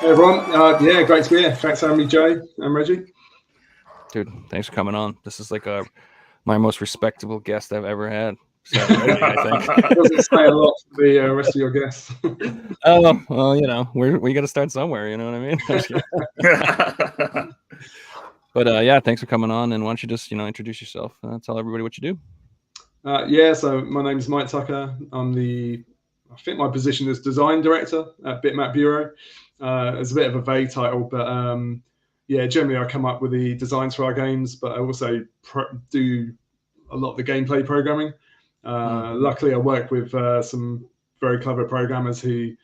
Hey everyone, yeah, great to be here. Thanks for having me, Jay and Reggie. Dude, thanks for coming on. This is like my most respectable guest I've ever had. Reggie, I think. It doesn't say a lot for the rest of your guests. Oh, well, you know, we got to start somewhere. You know what I mean? But yeah, thanks for coming on. And why don't you just introduce yourself? Tell everybody what you do. Yeah, so my name is Mike Tucker. I think my position is design director at Bitmap Bureau. It's a bit of a vague title, but yeah, generally I come up with the designs for our games, but I also do a lot of the gameplay programming. Luckily, I work with some very clever programmers who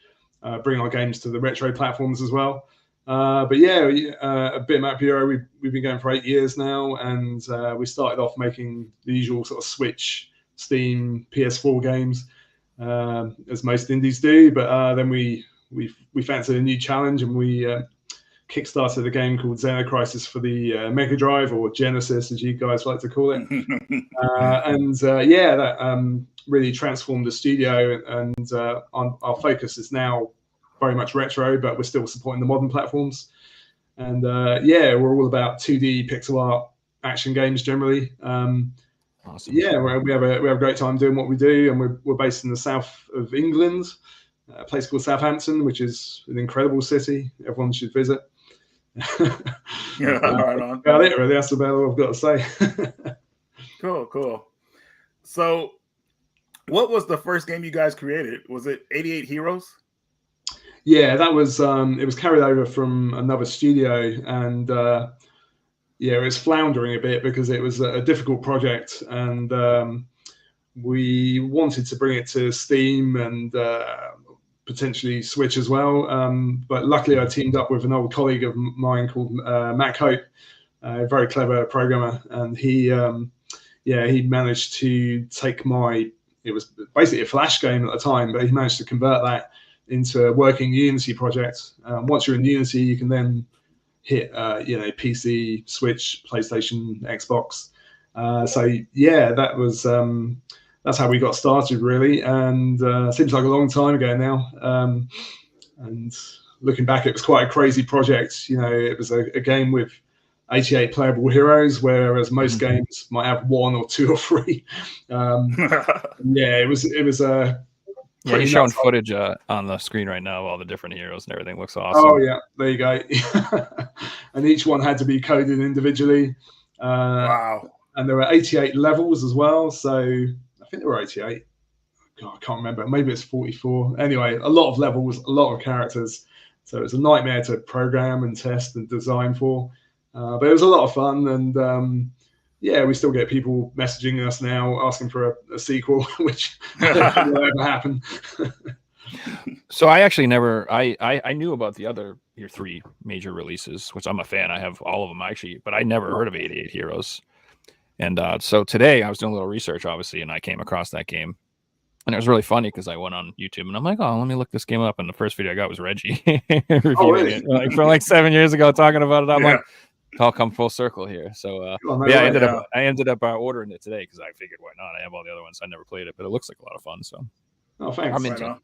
bring our games to the retro platforms as well. But yeah, at Bitmap Bureau, we've been going for 8 years now, and we started off making the usual sort of Switch, Steam, PS4 games, as most indies do. But then we fancied a new challenge, and we kickstarted a game called Xeno Crisis for the Mega Drive, or Genesis, as you guys like to call it. Yeah, that really transformed the studio, and our focus is now very much retro, but we're still supporting the modern platforms. And yeah, we're all about 2D pixel art action games generally. Awesome. Yeah, we have a great time doing what we do, and we're based in the south of England, a place called Southampton, which is an incredible city. Everyone should visit. Yeah, right on. About it, really. That's about all I've got to say. Cool. So, what was the first game you guys created? Was it 88 Heroes? Yeah, that was it was carried over from another studio, and yeah, it was floundering a bit because it was a difficult project, and we wanted to bring it to Steam and potentially Switch as well. But luckily, I teamed up with an old colleague of mine called Matt Cope, a very clever programmer, and he managed to take it was basically a Flash game at the time, but he managed to convert that into a working Unity project. Once you're in Unity, you can then hit PC, Switch, PlayStation, Xbox. So yeah, that's how we got started, really. And seems like a long time ago now. And looking back, it was quite a crazy project. It was a game with 88 playable heroes, whereas most games might have 1 or 2 or 3. Yeah, it was a yeah, he's showing footage on the screen right now of all the different heroes, and everything looks awesome. Oh yeah, there you go. And each one had to be coded individually. Wow. And there were 88 levels as well. So I think there were 88. God, I can't remember. Maybe it's 44. Anyway, a lot of levels, a lot of characters. So it was a nightmare to program and test and design for. But it was a lot of fun. And yeah, we still get people messaging us now asking for a sequel, which will never happen. So I actually never, I knew about your 3 major releases, which I'm a fan. I have all of them actually, but I never heard of 88 Heroes. And so today I was doing a little research, obviously, and I came across that game. And it was really funny because I went on YouTube and I'm like, oh, let me look this game up. And the first video I got was Reggie reviewing it, like from like 7 years ago, talking about it. I'm like, I'll come full circle here. So I ended up ordering it today because I figured, why not? I have all the other ones. I never played it, but it looks like a lot of fun. So thanks. I'm into it.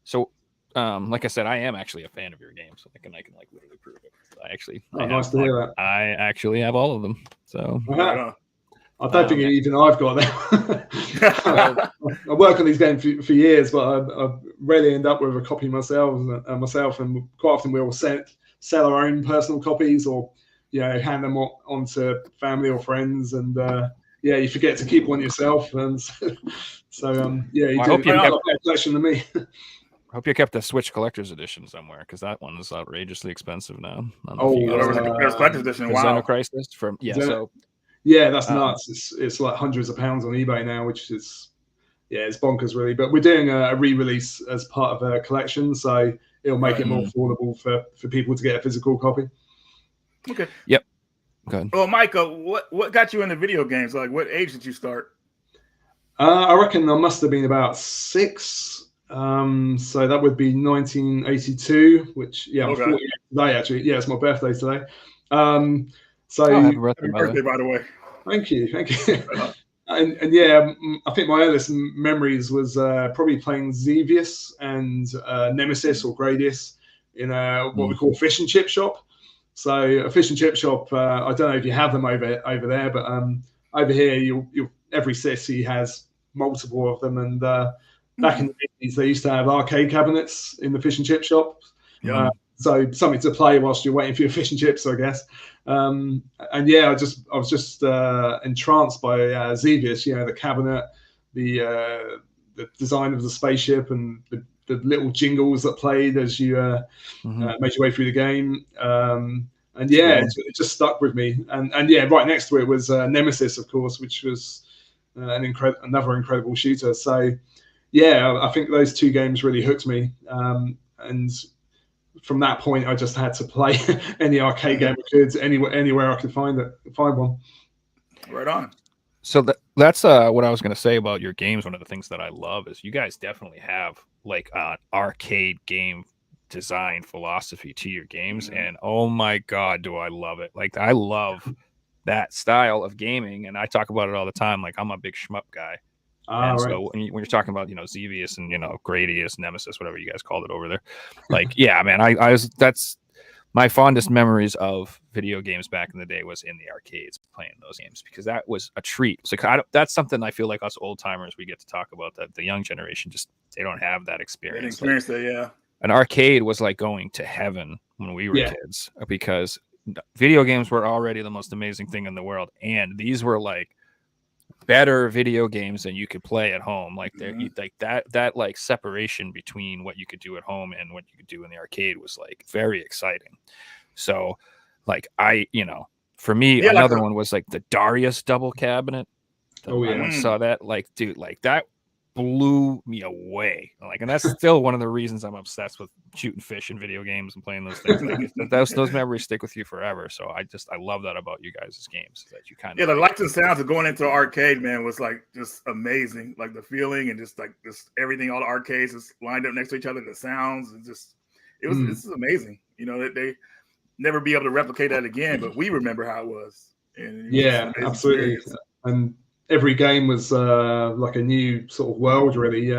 So like I said, I am actually a fan of your game, so I can like literally prove it. Nice to hear that. I actually have all of them. So I don't think even I've got them. I work on these games for years, but I rarely end up with a copy myself. And quite often we all sell our own personal copies, or hand them on to family or friends, and yeah, you forget to keep one yourself. And so yeah, you do a better collection than me. I hope you kept the Switch Collector's Edition somewhere, because that one is outrageously expensive now. There's Collector's Edition. Wow. Xeno Crisis yeah, that's nuts. It's like hundreds of pounds on eBay now, which is it's bonkers really. But we're doing a re-release as part of a collection, so it'll make it more affordable for people to get a physical copy. Okay. Yep. Good. Well, Michael, what got you into video games? Like, what age did you start? I reckon I must have been about 6. So that would be 1982, which I'm 48 today actually. Yeah, it's my birthday today. Happy birthday, by the way. Thank you. And yeah, I think my earliest memories was probably playing Xevious and Nemesis or Gradius, in what we call fish and chip shop. So a fish and chip shop, I don't know if you have them over there, but over here, you every city has multiple of them. And back in the 80s, they used to have arcade cabinets in the fish and chip shop. So something to play whilst you're waiting for your fish and chips, I guess. And yeah, I was just entranced by Xevious, the cabinet, the design of the spaceship, and the little jingles that played as you made your way through the game. And yeah, it just stuck with me. And yeah, right next to it was Nemesis, of course, which was another incredible shooter. So yeah, I think those two games really hooked me. And from that point, I just had to play any arcade game I could, anywhere I could find one. Right on. So that's what I was going to say about your games. One of the things that I love is you guys definitely have like an arcade game design philosophy to your games, and oh my god, do I love it! Like I love that style of gaming, and I talk about it all the time. Like I'm a big shmup guy. And right. So when you're talking about, Xevious and, Gradius, Nemesis, whatever you guys called it over there, like, yeah, man, that's my fondest memories of video games back in the day was in the arcades playing those games, because that was a treat. So that's something I feel like us old timers, we get to talk about, that the young generation they don't have that experience. An arcade was like going to heaven when we were kids, because video games were already the most amazing thing in the world. And these were like better video games than you could play at home. Like like that like separation between what you could do at home and what you could do in the arcade was like very exciting. So like for me, another one was like the Darius double cabinet. I saw that, like, dude, like that blew me away. Like, and that's still one of the reasons I'm obsessed with shooting fish in video games and playing those things. Like, those memories stick with you forever. So I love that about you guys' games, that you kind of the lights and sounds of going into an arcade, man, was like just amazing. Like the feeling and just everything, all the arcades is lined up next to each other, the sounds, and this is amazing. That they never be able to replicate that again, but we remember how it was. And absolutely. Experience. And every game was like a new sort of world, really.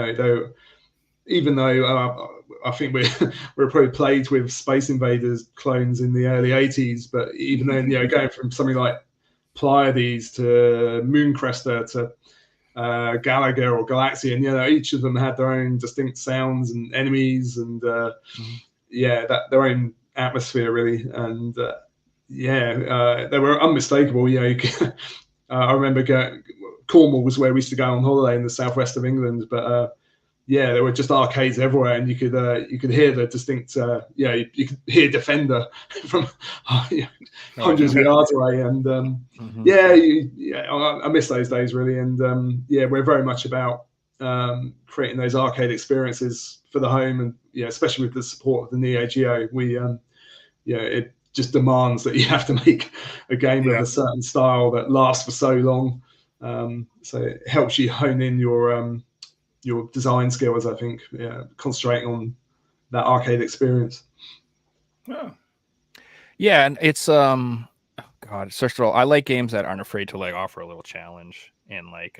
Even though I think we're probably plagued with Space Invaders clones in the early 80s, but even then, going from something like Pleiades to Mooncrester to Gallagher or Galaxian, each of them had their own distinct sounds and enemies, and their own atmosphere, really. And they were unmistakable. I remember Cornwall was where we used to go on holiday in the southwest of England, but there were just arcades everywhere, and you could hear the distinct you could hear Defender from hundreds of yards away, and I miss those days, really. And we're very much about creating those arcade experiences for the home, and especially with the support of the Neo Geo, we it just demands that you have to make a game of a certain style that lasts for so long. So it helps you hone in your design skills, I think, concentrating on that arcade experience. Yeah, and it's first of all, I like games that aren't afraid to like offer a little challenge, and like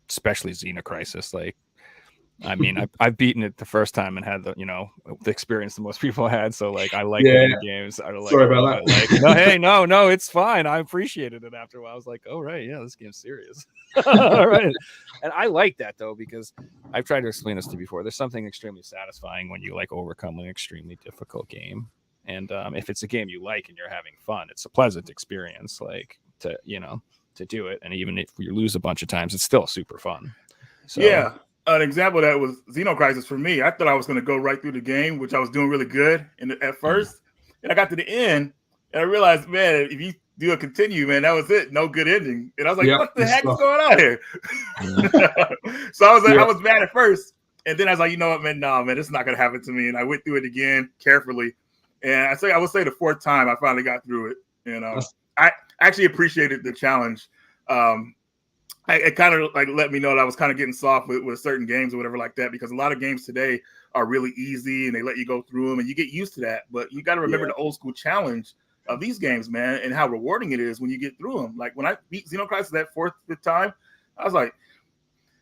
especially Xeno Crisis. Like, I mean, I've beaten it the first time and had the experience that most people had. So like, I like the games. I like, sorry about that. Like, no, hey, no, it's fine. I appreciated it after a while. I was like, oh right, yeah, this game's serious. All right, and I like that though, because I've tried to explain this to you before. There's something extremely satisfying when you like overcome an extremely difficult game, and if it's a game you like and you're having fun, it's a pleasant experience. Like to do it, and even if you lose a bunch of times, it's still super fun. So, yeah. An example of that was Xeno Crisis for me. I thought I was going to go right through the game, which I was doing really good at first. And I got to the end, and I realized, man, if you do a continue, man, that was it. No good ending. And I was like, what the heck is going on here? So I was mad at first. And then I was like, you know what, man? No, man, this is not going to happen to me. And I went through it again carefully. And I would say the fourth time I finally got through it. And I actually appreciated the challenge. It kind of like let me know that I was kind of getting soft with certain games or whatever like that, because a lot of games today are really easy and they let you go through them and you get used to that. But you got to remember the old school challenge of these games, man, and how rewarding it is when you get through them. Like when I beat Xeno Crisis that fifth time, I was like,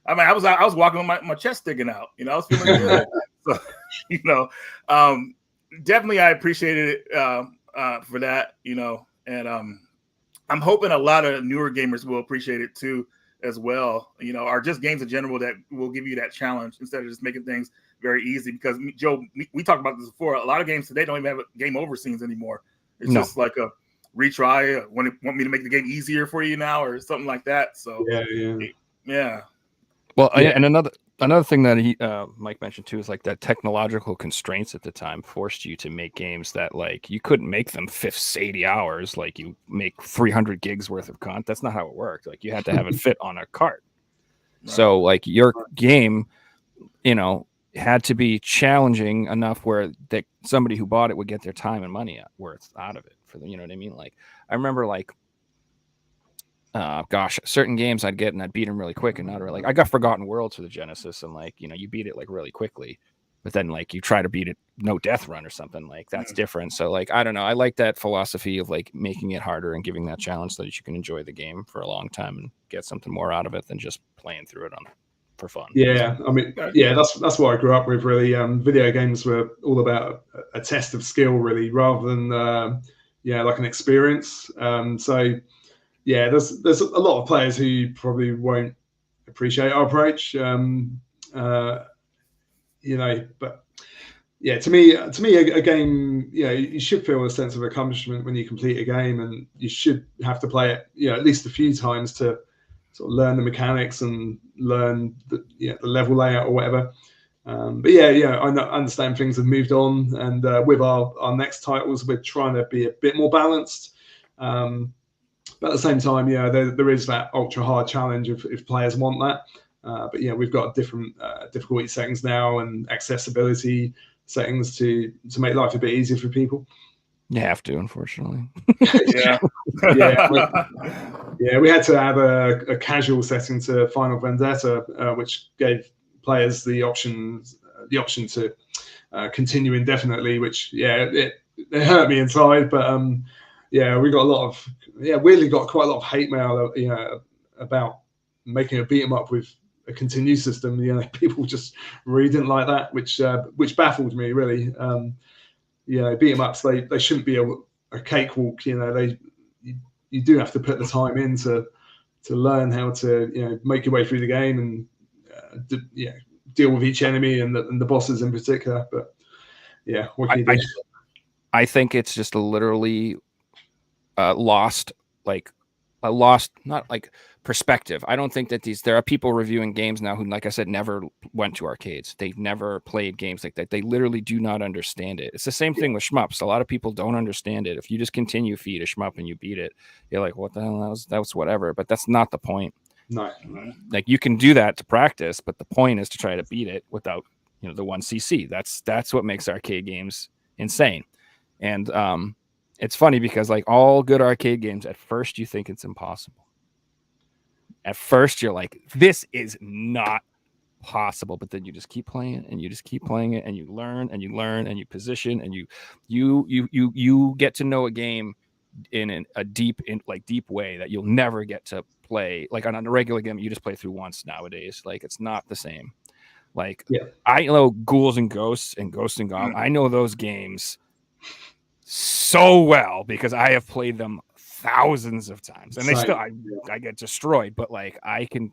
I was walking with my chest sticking out. I was feeling good. So, definitely I appreciated it for that, you know, and I'm hoping a lot of newer gamers will appreciate it too as well, you know, or just games in general that will give you that challenge instead of just making things very easy. Because Joe, we talked about this before. A lot of games today don't even have game over scenes anymore. It's just like a retry. Want me to make the game easier for you now, or something like that. So yeah. Well, and another thing that he Mike mentioned too is like that technological constraints at the time forced you to make games that like you couldn't make them 80 hours. Like you make 300 gigs worth of content. That's not how it worked. Like you had to have it fit on a cart. Right. So like your game, you know, had to be challenging enough where that somebody who bought it would get their time and money worth out of it for the, you know what I mean? Like I remember like, certain games I'd get and I'd beat them really quick and not really like I got Forgotten Worlds for the Genesis and like, you know, you beat it like really quickly, but then like you try to beat it no death run or something like that's different. So like, I don't know. I like that philosophy of like making it harder and giving that challenge so that you can enjoy the game for a long time and get something more out of it than just playing through it for fun. Yeah. I mean, yeah, that's what I grew up with really. Video games were all about a test of skill really rather than, like an experience. So yeah, there's a lot of players who probably won't appreciate our approach, you know. But yeah, to me, a game, you know, you should feel a sense of accomplishment when you complete a game, and you should have to play it, you know, at least a few times to sort of learn the mechanics and learn the level layout or whatever. But yeah, I understand things have moved on, and with our next titles, we're trying to be a bit more balanced. But at the same time, yeah, there is that ultra hard challenge if players want that. But yeah, we've got different difficulty settings now and accessibility settings to make life a bit easier for people. You have to, unfortunately. Yeah. We had to add a casual setting to Final Vendetta, which gave players the option to continue indefinitely, which it hurt me inside, but we got weirdly got quite a lot of hate mail, you know, about making a beat 'em up with a continue system. You know, people just really didn't like that, which baffled me really. You know, beat 'em ups, they shouldn't be a cakewalk. You know, you do have to put the time in to learn how to, you know, make your way through the game and deal with each enemy and the bosses in particular. But yeah, what can you do? I think it's just literally lost not like perspective. I don't think that there are people reviewing games now who, like I said, never went to arcades. They've never played games like that. They literally do not understand it. It's the same thing with shmups. A lot of people don't understand it. If you just continue feed a shmup and you beat it, you're like, what the hell? That was whatever. But that's not the point. No. Like you can do that to practice, but the point is to try to beat it without, you know, the 1cc. That's what makes arcade games insane. And it's funny because like all good arcade games, at first you think it's impossible. At first you're like, this is not possible, but then you just keep playing it and you just keep playing it and you learn and you position and you get to know a game in a deep way that you'll never get to play. Like on a regular game, you just play through once nowadays. Like it's not the same. Like I know Ghouls and Ghosts and Ghosts and Goblins. I know those games so well because I have played them thousands of times, and I get destroyed. But like I can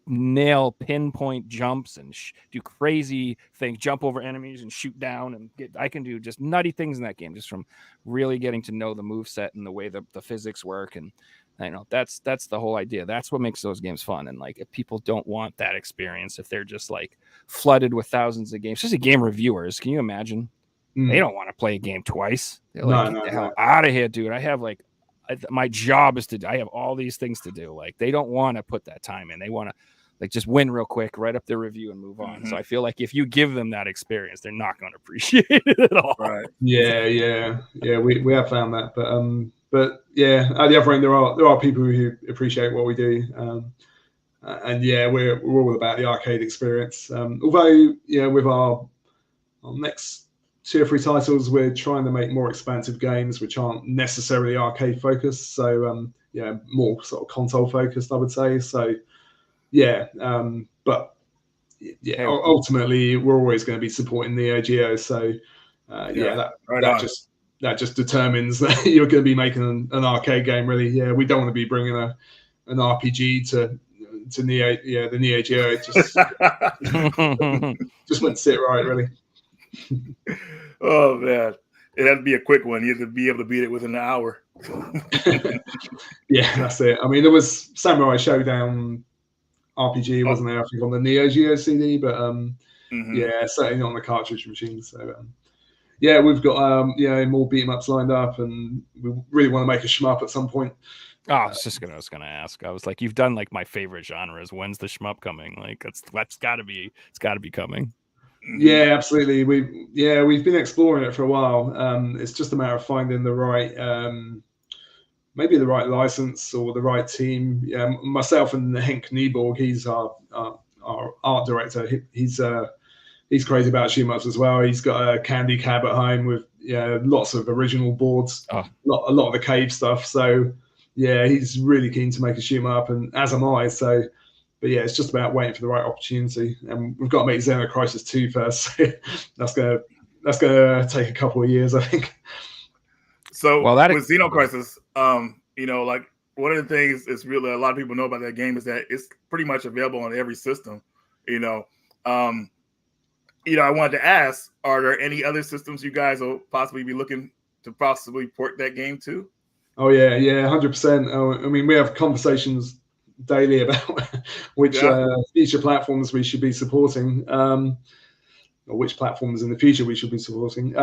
nail pinpoint jumps and do crazy things, jump over enemies and shoot down, and I can do just nutty things in that game just from really getting to know the moveset and the way the physics work. And I know that's the whole idea. That's what makes those games fun. And like if people don't want that experience, if they're just like flooded with thousands of games, especially game reviewers, can you imagine? They don't want to play a game twice. They're like, get the hell out of here, dude. I have like, my job is I have all these things to do. Like, they don't want to put that time in. They want to like just win real quick, write up their review and move on. Mm-hmm. So I feel like if you give them that experience, they're not going to appreciate it at all. Right. Yeah. We have found that, but yeah, at the other end, there are people who appreciate what we do. And yeah, we're all about the arcade experience. Although, with our next 2 or 3 titles, we're trying to make more expansive games which aren't necessarily arcade focused. So more sort of console focused, I would say. So but ultimately we're always going to be supporting Neo Geo. So that just determines that you're going to be making an arcade game. Really, we don't want to be bringing an RPG to Neo, the Neo Geo. It just wouldn't sit right, really. Oh man, it had to be a quick one. You had to be able to beat it within an hour. Yeah, that's it. I mean, there was Samurai Showdown RPG, wasn't there? I think on the Neo Geo CD, but certainly not on the cartridge machine. So we've got more beat 'em ups lined up, and we really want to make a shmup at some point. Oh, I was gonna ask. I was like, you've done like my favorite genres. When's the shmup coming? Like it's gotta be coming. Yeah, absolutely. We've been exploring it for a while. It's just a matter of finding the right, maybe the right license or the right team. Myself and Henk Nieborg, he's our art director. He's crazy about shmups as well. He's got a candy cab at home with lots of original boards, a lot of the cave stuff. So he's really keen to make a shmup, and as am I. So. But it's just about waiting for the right opportunity, and we've got to make Xeno Crisis 2 first. So that's gonna take a couple of years, I think. So with Xeno Crisis, like one of the things is really a lot of people know about that game is that it's pretty much available on every system. I wanted to ask, are there any other systems you guys will possibly be looking to possibly port that game to? Oh yeah, 100%. I mean, we have conversations daily about which future platforms we should be supporting, or which platforms in the future we should be supporting.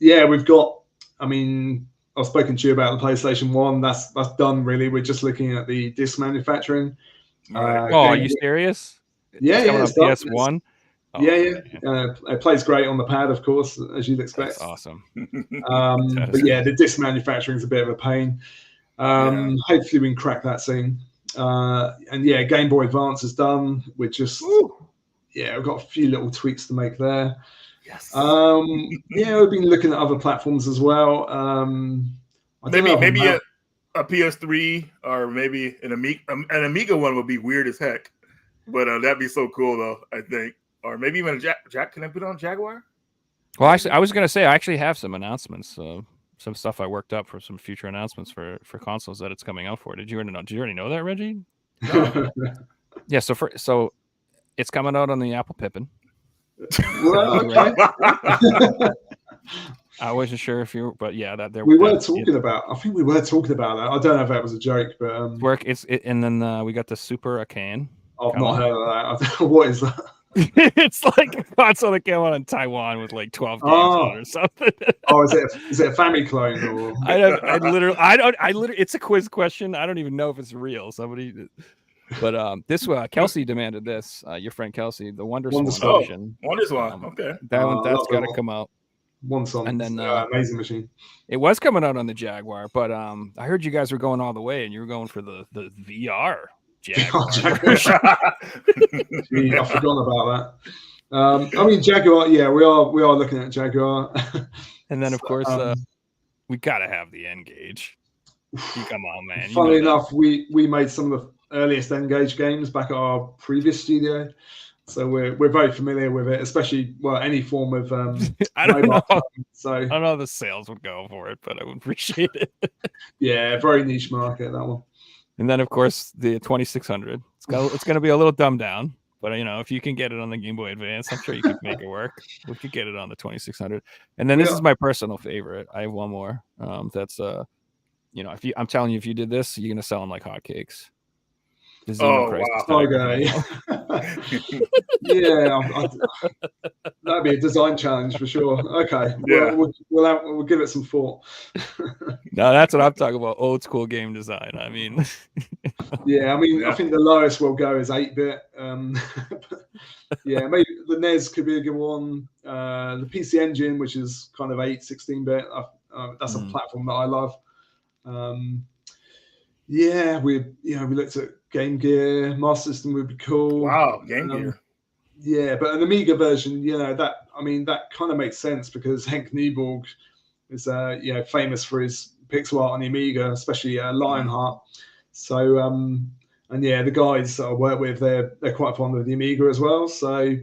We've got. I mean, I've spoken to you about the PlayStation 1. That's done really. We're just looking at the disc manufacturing. Are you serious? It's PS1. It plays great on the pad, of course, as you'd expect. That's awesome. But the disc manufacturing is a bit of a pain. Hopefully we can crack that soon. Game Boy Advance is done. We're just we've got a few little tweaks to make there. Yes. We've been looking at other platforms as well. Maybe a PS3 or maybe an Amiga one would be weird as heck, but that'd be so cool though. I think, or maybe even a Jack. Can I put it on Jaguar? Well, actually, I was gonna say I actually have some announcements. Some stuff I worked up for some future announcements for consoles that it's coming out for. Did you already know that, Reggie? No. Yeah. So it's coming out on the Apple Pippin. Well, okay. I wasn't sure if you, but that we were talking about. I think we were talking about that. I don't know if that was a joke, but and then we got the Super Arcane. I've not heard of that. What is that? It's like a console that came out in Taiwan with like 12 games on or something. Is it a family clone? Or? I literally, it's a quiz question. I don't even know if it's real. But this Kelsey demanded this. Your friend Kelsey, the Wonderswan edition. Wonderswan, okay. That's got to come out. One song, and then Amazing Machine. It was coming out on the Jaguar, but I heard you guys were going all the way, and you were going for the VR. Jaguar. Gee, I forgot about that. I mean, Jaguar. Yeah, we are looking at Jaguar. And then, of course, we gotta have the N-Gage. Come on, man. Funnily enough, we made some of the earliest N-Gage games back at our previous studio, so we're very familiar with it, especially any form of I don't know. So I don't know how the sales would go for it, but I would appreciate it. Yeah, very niche market, that one. And then, of course, the 2600. It's going to be a little dumbed down, but if you can get it on the Game Boy Advance, I'm sure you could make it work. We could get it on the 2600. And then this is my personal favorite. I have one more. That's I'm telling you, if you did this, you're going to sell them like hotcakes. Wow. Okay. That'd be a design challenge for sure. Okay, we'll give it some thought. No, that's what I'm talking about. Old school game design. I mean, I think the lowest we'll go is 8-bit. Maybe the NES could be a good one. The PC Engine, which is kind of 16-bit. That's a platform that I love. We looked at Game Gear. Master System would be cool. Wow, Game Gear. Yeah, but an Amiga version, that kind of makes sense because Henk Nieborg is famous for his pixel art on the Amiga, especially Lionheart. So the guys that I work with, they're quite fond of the Amiga as well. So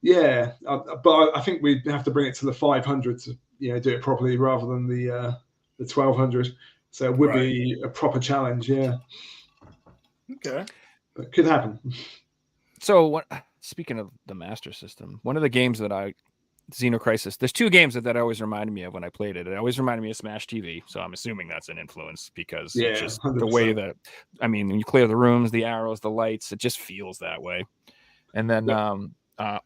Yeah, but I think we'd have to bring it to the 500 to do it properly rather than the 1200. So it would be a proper challenge. Yeah. Okay. But could happen. So speaking of the Master System, one of the games that Xeno Crisis, there's two games that always reminded me of when I played it. It always reminded me of Smash TV. So I'm assuming that's an influence because it's just 100%. The way that, I mean, when you clear the rooms, the arrows, the lights, it just feels that way. And then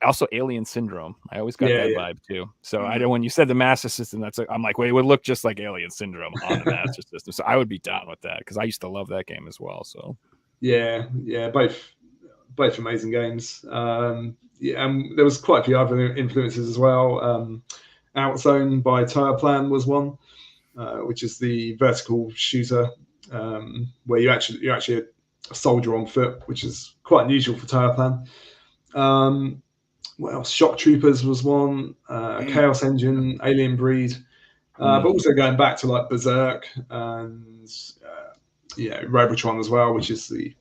also Alien Syndrome. I always got that vibe too. So when you said the Master System, I'm like, well, it would look just like Alien Syndrome on the Master System. So I would be down with that because I used to love that game as well. So yeah, both amazing games. And there was quite a few other influences as well. Outzone by Tire Plan was one, which is the vertical shooter where you're actually a soldier on foot, which is quite unusual for Tire Plan. What else? Shock Troopers was one. Chaos Engine, Alien Breed, but also going back to like Berserk and Robotron as well, which is the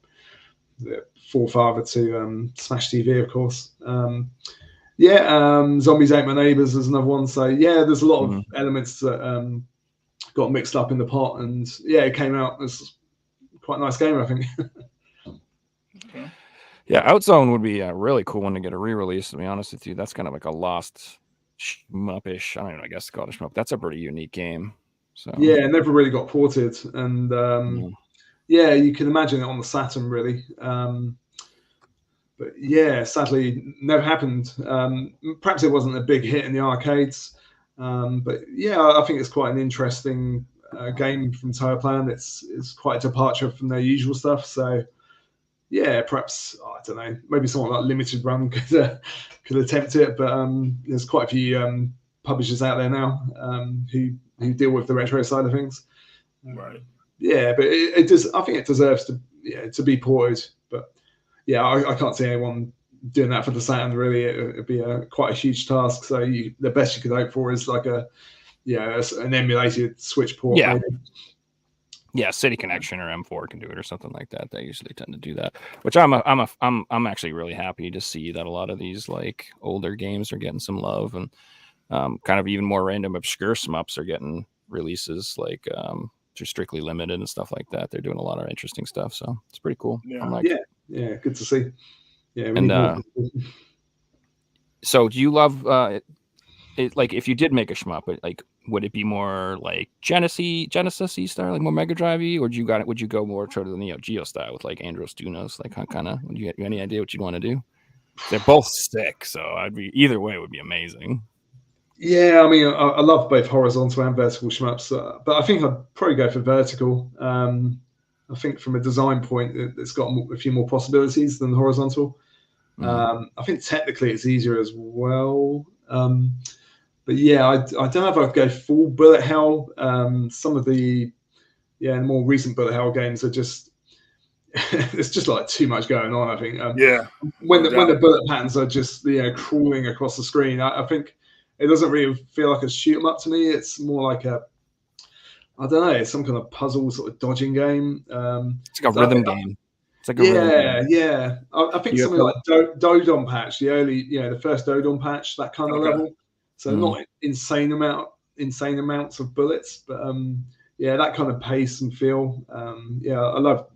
forefather to Smash TV, of course. Zombies Ate My Neighbors is another one. So there's a lot of elements that got mixed up in the pot, and it came out as quite a nice game, I think. Okay. Yeah, Outzone would be a really cool one to get a re-release, to be honest with you. That's kind of like a lost shmup-ish. I don't know, I guess called a shmup. That's a pretty unique game. So it never really got ported. And you can imagine it on the Saturn, really. But sadly, never happened. Perhaps it wasn't a big hit in the arcades. But I think it's quite an interesting game from Tire Plan. It's quite a departure from their usual stuff. So perhaps I don't know. Maybe someone like Limited Run could attempt it. But there's quite a few publishers out there now who deal with the retro side of things. Right. Yeah, but it does. I think it deserves to be ported. But I can't see anyone doing that for the Saturn. Really, it'd be quite a huge task. So the best you could hope for is like an emulated Switch port. Yeah. Maybe. Yeah, City Connection or M4 can do it or something like that. They usually tend to do that, which I'm actually really happy to see that a lot of these like older games are getting some love, and kind of even more random obscure shmups are getting releases like just Strictly Limited and stuff like that. They're doing a lot of interesting stuff, so it's pretty cool. Yeah, good to see. Yeah, and so do you love it? Like, if you did make a shmup, like, would it be more like Genesis style, like more Mega Drive-y, or would you go more toward the Neo Geo style with like Andros Dunos? Like, kind of, would you have any idea what you'd want to do? They're both sick, so either way would be amazing. Yeah, I mean, I love both horizontal and vertical shmups, but I think I'd probably go for vertical. I think from a design point, it's got a few more possibilities than the horizontal. I think technically it's easier as well. But I don't know if I'd go full bullet hell. Some of the more recent bullet hell games are just it's just like too much going on. I think when the bullet patterns are just crawling across the screen, I think it doesn't really feel like a shoot 'em up to me. It's more like I don't know, some kind of puzzle sort of dodging game. It's like a rhythm game. It's like a rhythm game. I think something like Dodon Patch, the first Dodon Patch, that kind of level. So not insane amounts of bullets, but that kind of pace and feel. I love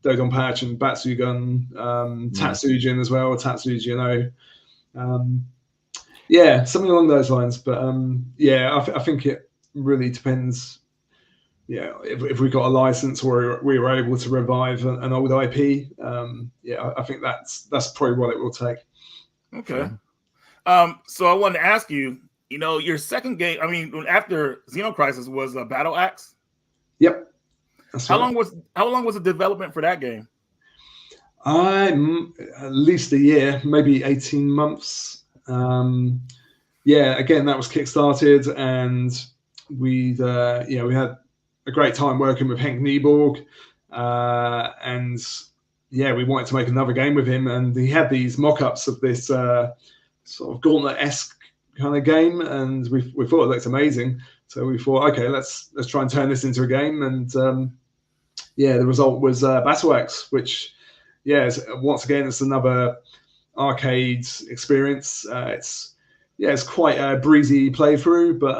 Dodon Patch and Batsugun, Tatsujin as well, Tatsujin. Something along those lines. But I think it really depends. If we got a license or we were able to revive an old IP, I think that's probably what it will take. Okay. So I wanted to ask you, your second game, I mean, after Xeno Crisis was a Battle Axe. Yep. How long was the development for that game? At least a year, maybe 18 months. Again, that was kickstarted, and we had a great time working with Henk Nieborg, and we wanted to make another game with him, and he had these mock-ups of this sort of Gauntlet-esque kind of game, and we thought it looked amazing. So we thought, okay, let's try and turn this into a game, and the result was Battle Axe, which once again it's another arcade experience. It's quite a breezy playthrough, but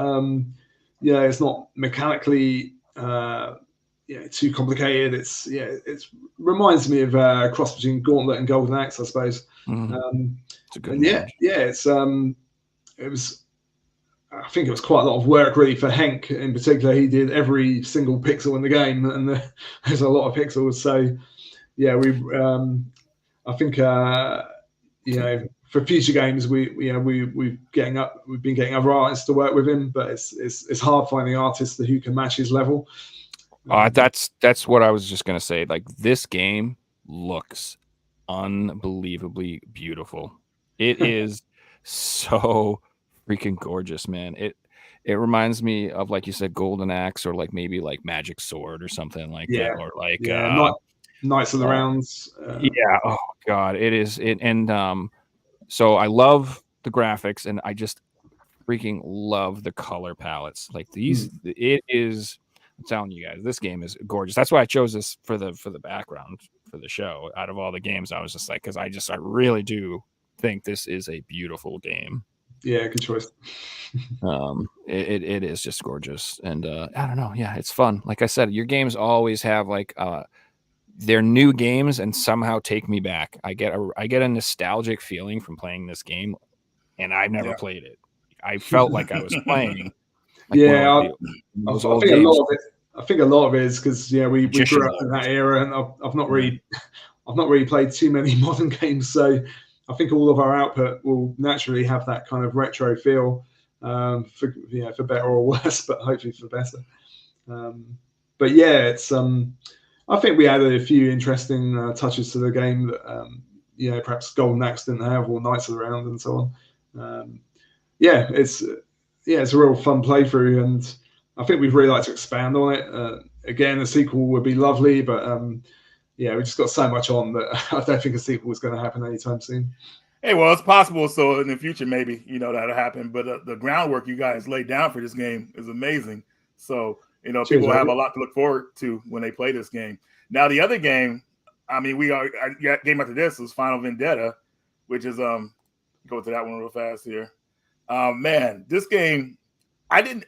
it's not mechanically too complicated. It reminds me of a cross between Gauntlet and Golden Axe, I suppose. It's a good analogy. It was. I think it was quite a lot of work really for Henk in particular. He did every single pixel in the game, and there's a lot of pixels. So I think for future games we've been getting other artists to work with him, but it's hard finding artists who can match his level. That's what I was just gonna say. Like, this game looks unbelievably beautiful. It is so freaking gorgeous, man. It reminds me of, like you said, Golden Axe, or like maybe like Magic Sword or something like that, or like Knights of the Rounds. Oh god, it is it. And so I love the graphics, and I just freaking love the color palettes. Like these, it is. I'm telling you guys, this game is gorgeous. That's why I chose this for the background for the show. Out of all the games, I was just like, because I really do think this is a beautiful game. Yeah, good choice. It is just gorgeous, and I don't know. Yeah, it's fun. Like I said, your games always have like they're new games, and somehow take me back. I get a nostalgic feeling from playing this game, and I've never played it. I felt like I was playing. Like I think a lot of it is because we grew up in that era, and I've not really played too many modern games, so I think all of our output will naturally have that kind of retro feel, for better or worse, but hopefully for better. But yeah, it's I think we added a few interesting touches to the game that perhaps Golden Axe didn't have, or Knights of the Round and so on. It's a real fun playthrough, and I think we'd really like to expand on it. Again, a sequel would be lovely, but we just got so much on that I don't think a sequel is going to happen anytime soon. Hey, well, it's possible. So in the future, maybe that'll happen. But the groundwork you guys laid down for this game is amazing. So people have a lot to look forward to when they play this game. Now, the other game, I mean, game after this was Final Vendetta, which is go to that one real fast here. Man, this game, I didn't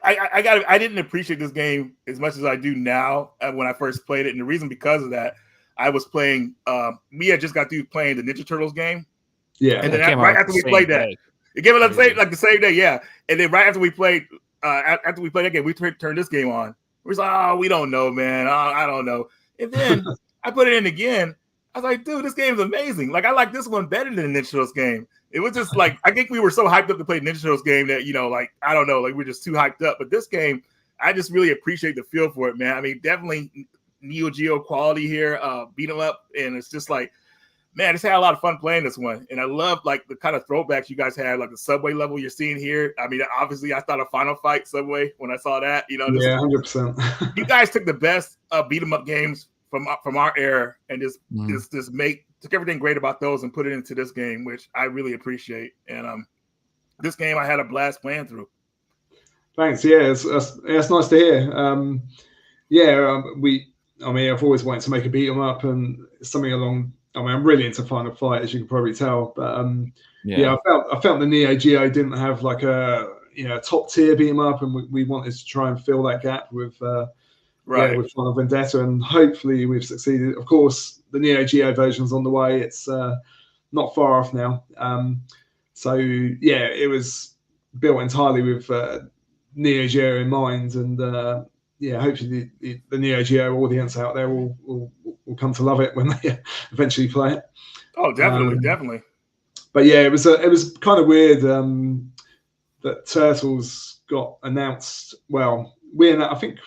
appreciate this game as much as I do now when I first played it, and the reason because of that, I was playing. We had just got through playing the Ninja Turtles game, and then right after we played that, it came out the same day, yeah. And then right after we played that game, we turned this game on. We was like, oh, we don't know, man. I don't know. And then I put it in again. I was like, dude, this game is amazing. Like, I like this one better than the Ninja Turtles game. It was just like, I think we were so hyped up to play Ninja Turtles game that, like, I don't know, like we're just too hyped up. But this game, I just really appreciate the feel for it, man. I mean, definitely Neo Geo quality here, beat 'em up. And it's just like, man, I just had a lot of fun playing this one. And I love like the kind of throwbacks you guys had, like the subway level you're seeing here. I mean, obviously I thought of Final Fight Subway when I saw that, 100%. You guys took the best beat 'em up games from our era and just took everything great about those and put it into this game, which I really appreciate. And this game I had a blast playing through. Thanks. Yeah, it's nice to hear. I've always wanted to make a beat 'em up, and something along. I'm really into Final Fight, as you can probably tell. But I felt the Neo Geo didn't have like a top tier beat 'em up, and we wanted to try and fill that gap with with Final Vendetta, and hopefully we've succeeded. Of course, the Neo Geo version's on the way. It's not far off now. It was built entirely with Neo Geo in mind, and hopefully the Neo Geo audience out there will come to love it when they eventually play it. Oh, definitely. But yeah, it was kind of weird that Turtles got announced. Well, I think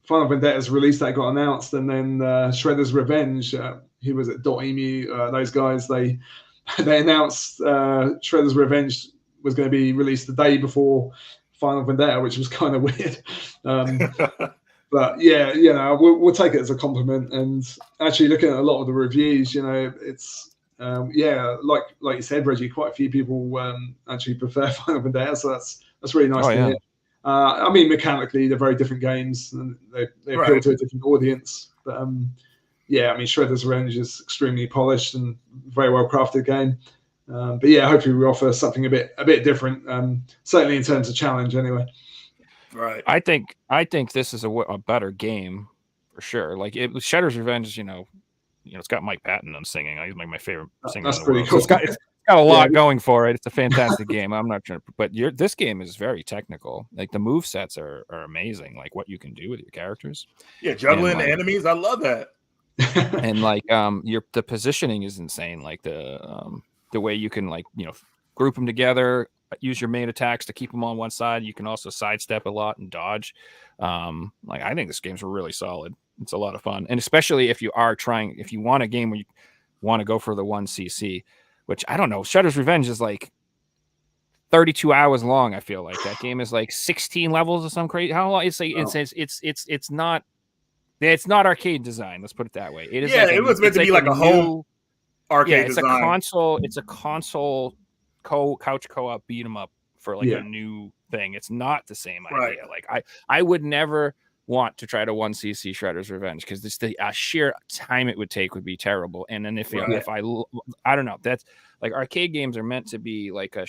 Final Vendetta's release date got announced, and then Shredder's Revenge, who was at .emu, those guys, they announced Shredder's Revenge was going to be released the day before Final Vendetta, which was kind of weird. But yeah, we'll take it as a compliment. And actually, looking at a lot of the reviews, it's like you said, Reggie, quite a few people actually prefer Final Vendetta, so that's really nice to hear. I mean, mechanically, they're very different games, and they appeal to a different audience. But Shredder's Revenge is extremely polished and very well crafted game. But yeah, hopefully we offer something a bit different. Certainly in terms of challenge, anyway. Right. I think this is a better game for sure. Like Shredder's Revenge, it's got Mike Patton singing. He's like my favorite singer That's in the pretty world. cool. So it's got a lot going for it. It's a fantastic game. I'm not trying to, but this game is very technical. Like the move sets are amazing. Like what you can do with your characters. Yeah, juggling the enemies. I love that. And like the positioning is insane. Like the way you can group them together, use your main attacks to keep them on one side. You can also sidestep a lot and dodge. I think this game's really solid. It's a lot of fun, and especially if you want a game where you want to go for the 1cc, which I don't know. Shredder's Revenge is like 32 hours long. I feel like that game is like 16 levels or some crazy. How long? It's not arcade design. Let's put it that way. It is. Yeah, it was meant to be like a whole arcade design. It's a console couch co-op beat 'em up for a new thing. It's not the same idea. Like I would never want to try to 1cc Shredder's Revenge because the sheer time it would take would be terrible. And then if I don't know, that's like arcade games are meant to be like a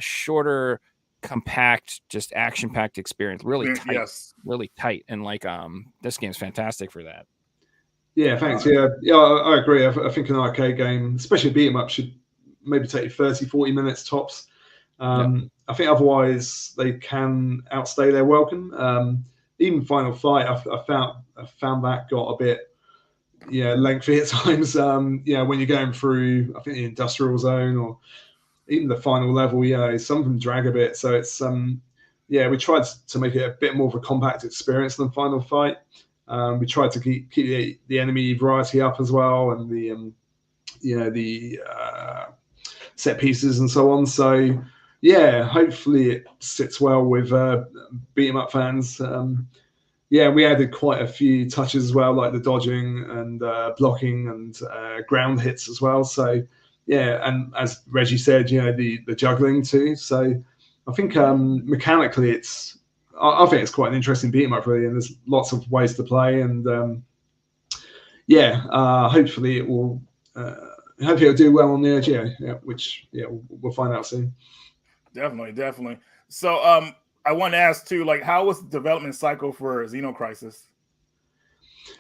shorter, compact, just action-packed experience, really tight, and this game's fantastic for that. Yeah, thanks. Yeah, I agree. I think an arcade game, especially a beat 'em up, should maybe take you 30-40 minutes tops. I think otherwise they can outstay their welcome. Even Final Fight, I found that got a bit lengthy at times. When you're going through, I think the industrial zone or even the final level, some of them drag a bit. So it's we tried to make it a bit more of a compact experience than Final Fight. We tried to keep the enemy variety up as well, and the set pieces and so on. So hopefully it sits well with beat 'em up fans. We added quite a few touches as well, like the dodging and blocking and ground hits as well. So and as Reggie said, the juggling too. So I think mechanically I think it's quite an interesting beat 'em up really, and there's lots of ways to play. And hopefully it will. Hopefully it'll do well on the Geo, which we'll find out soon. Definitely. So I want to ask too, like, how was the development cycle for Xeno Crisis?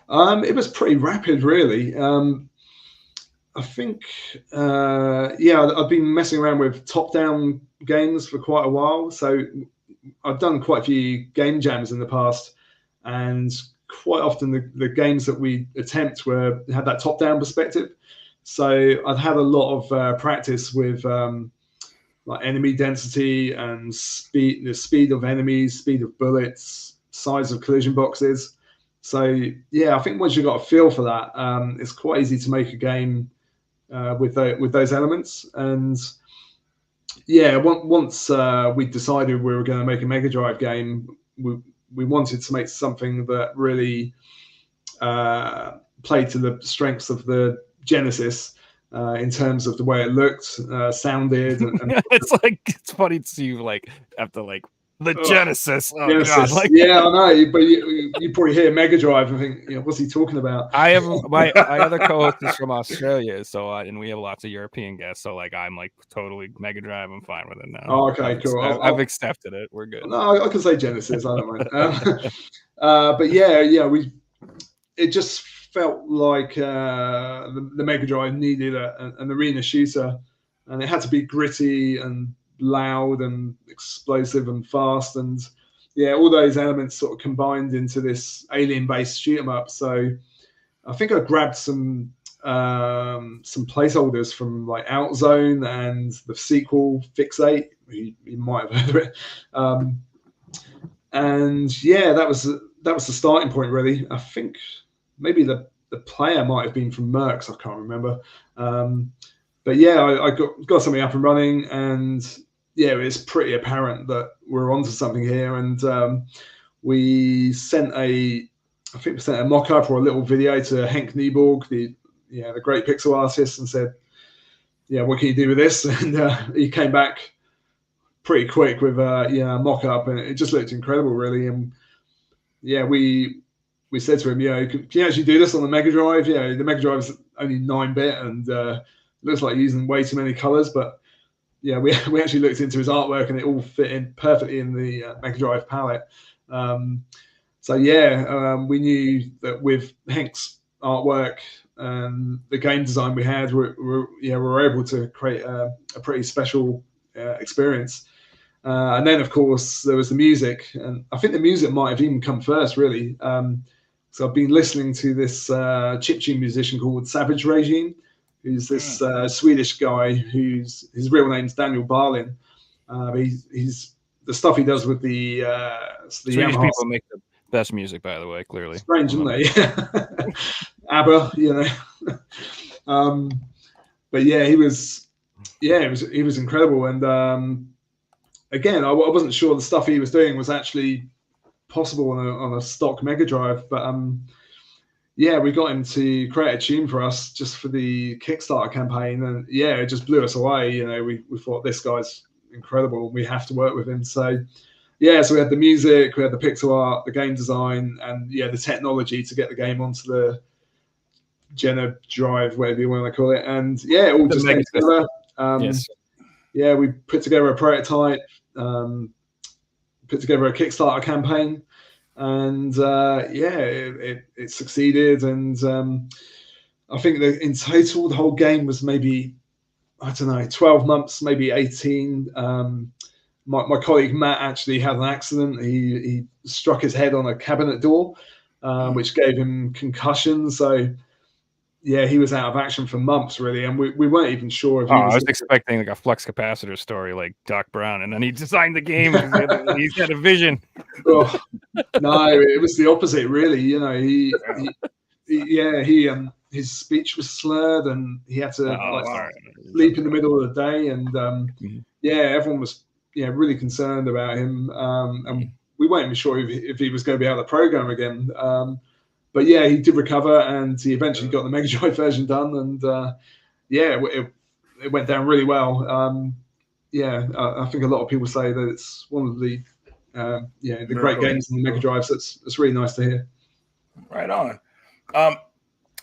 It was pretty rapid, really. I think, I've been messing around with top-down games for quite a while. So I've done quite a few game jams in the past, and quite often the games that we attempt had that top-down perspective. So I've had a lot of practice with like enemy density and speed, the speed of enemies, speed of bullets, size of collision boxes. So I think once you've got a feel for that, it's quite easy to make a game with those elements. And once we decided we were going to make a Mega Drive game, we wanted to make something that really played to the strengths of the Genesis in terms of the way it looked, sounded. And it's funny to see you after the Genesis. Oh, Genesis. God, I know, but you probably hear Mega Drive and think, what's he talking about? I have my other co-host is from Australia, so and we have lots of European guests. So I'm totally Mega Drive. I'm fine with it now. Oh, okay, cool. I've accepted it. We're good. No, I can say Genesis. I don't mind. But it just felt like the Mega Drive needed an arena shooter, and it had to be gritty and loud and explosive and fast, and all those elements sort of combined into this alien-based shoot 'em up. So I think I grabbed some placeholders from like Outzone and the sequel Fixate. You might have heard of it. That was the starting point really. I think maybe the player might have been from Mercs. I can't remember. But I got something up and running, and it's pretty apparent that we're onto something here. And we sent a mock-up or a little video to Henk Nieborg, the great pixel artist, and said, what can you do with this? And he came back pretty quick with a mock-up, and it just looked incredible, really. And we said to him, can you actually do this on the Mega Drive? The Mega Drive is only 9-bit, and looks like using way too many colors, but yeah, we actually looked into his artwork and it all fit in perfectly in the Mega Drive palette. So yeah, we knew that with Hank's artwork and the game design we had, we were able to create a pretty special experience. And then, of course, there was the music, and I think the music might have even come first, really. So I've been listening to this chiptune musician called Savage Regime, who's this Swedish guy his real name's Daniel Barlin. He's the stuff he does with the Swedish people make the best music, by the way. Clearly, strange, isn't they? ABBA, but yeah, he was incredible, and again, I wasn't sure the stuff he was doing was actually possible on a stock Mega Drive, but yeah, we got him to create a tune for us just for the Kickstarter campaign, and yeah, it just blew us away. We thought, this guy's incredible, we have to work with him. So yeah, so we had the music, we had the pixel art, the game design, and yeah, the technology to get the game onto the Xeno Drive, whatever you want to call it, and yeah, it all just came together. Yes. Yeah, we put together a prototype, put together a Kickstarter campaign, and yeah, it succeeded. And I think that in total, the whole game was maybe, I don't know, 12 months, maybe 18. My colleague Matt actually had an accident. He struck his head on a cabinet door, which gave him concussion. So yeah, he was out of action for months, really, and we weren't even sure if he was. I was expecting like a flux capacitor story, like Doc Brown, and then he designed the game. He's got a vision. Oh, no, it was the opposite, really. His speech was slurred, and he had to sleep in the middle of the day, and yeah, everyone was really concerned about him, and we weren't even sure if he was going to be able to program again. But yeah, he did recover, and he eventually got the Mega Drive version done, and yeah, it went down really well. I think a lot of people say that it's one of the great games in the Mega Drive. So it's really nice to hear. Right on.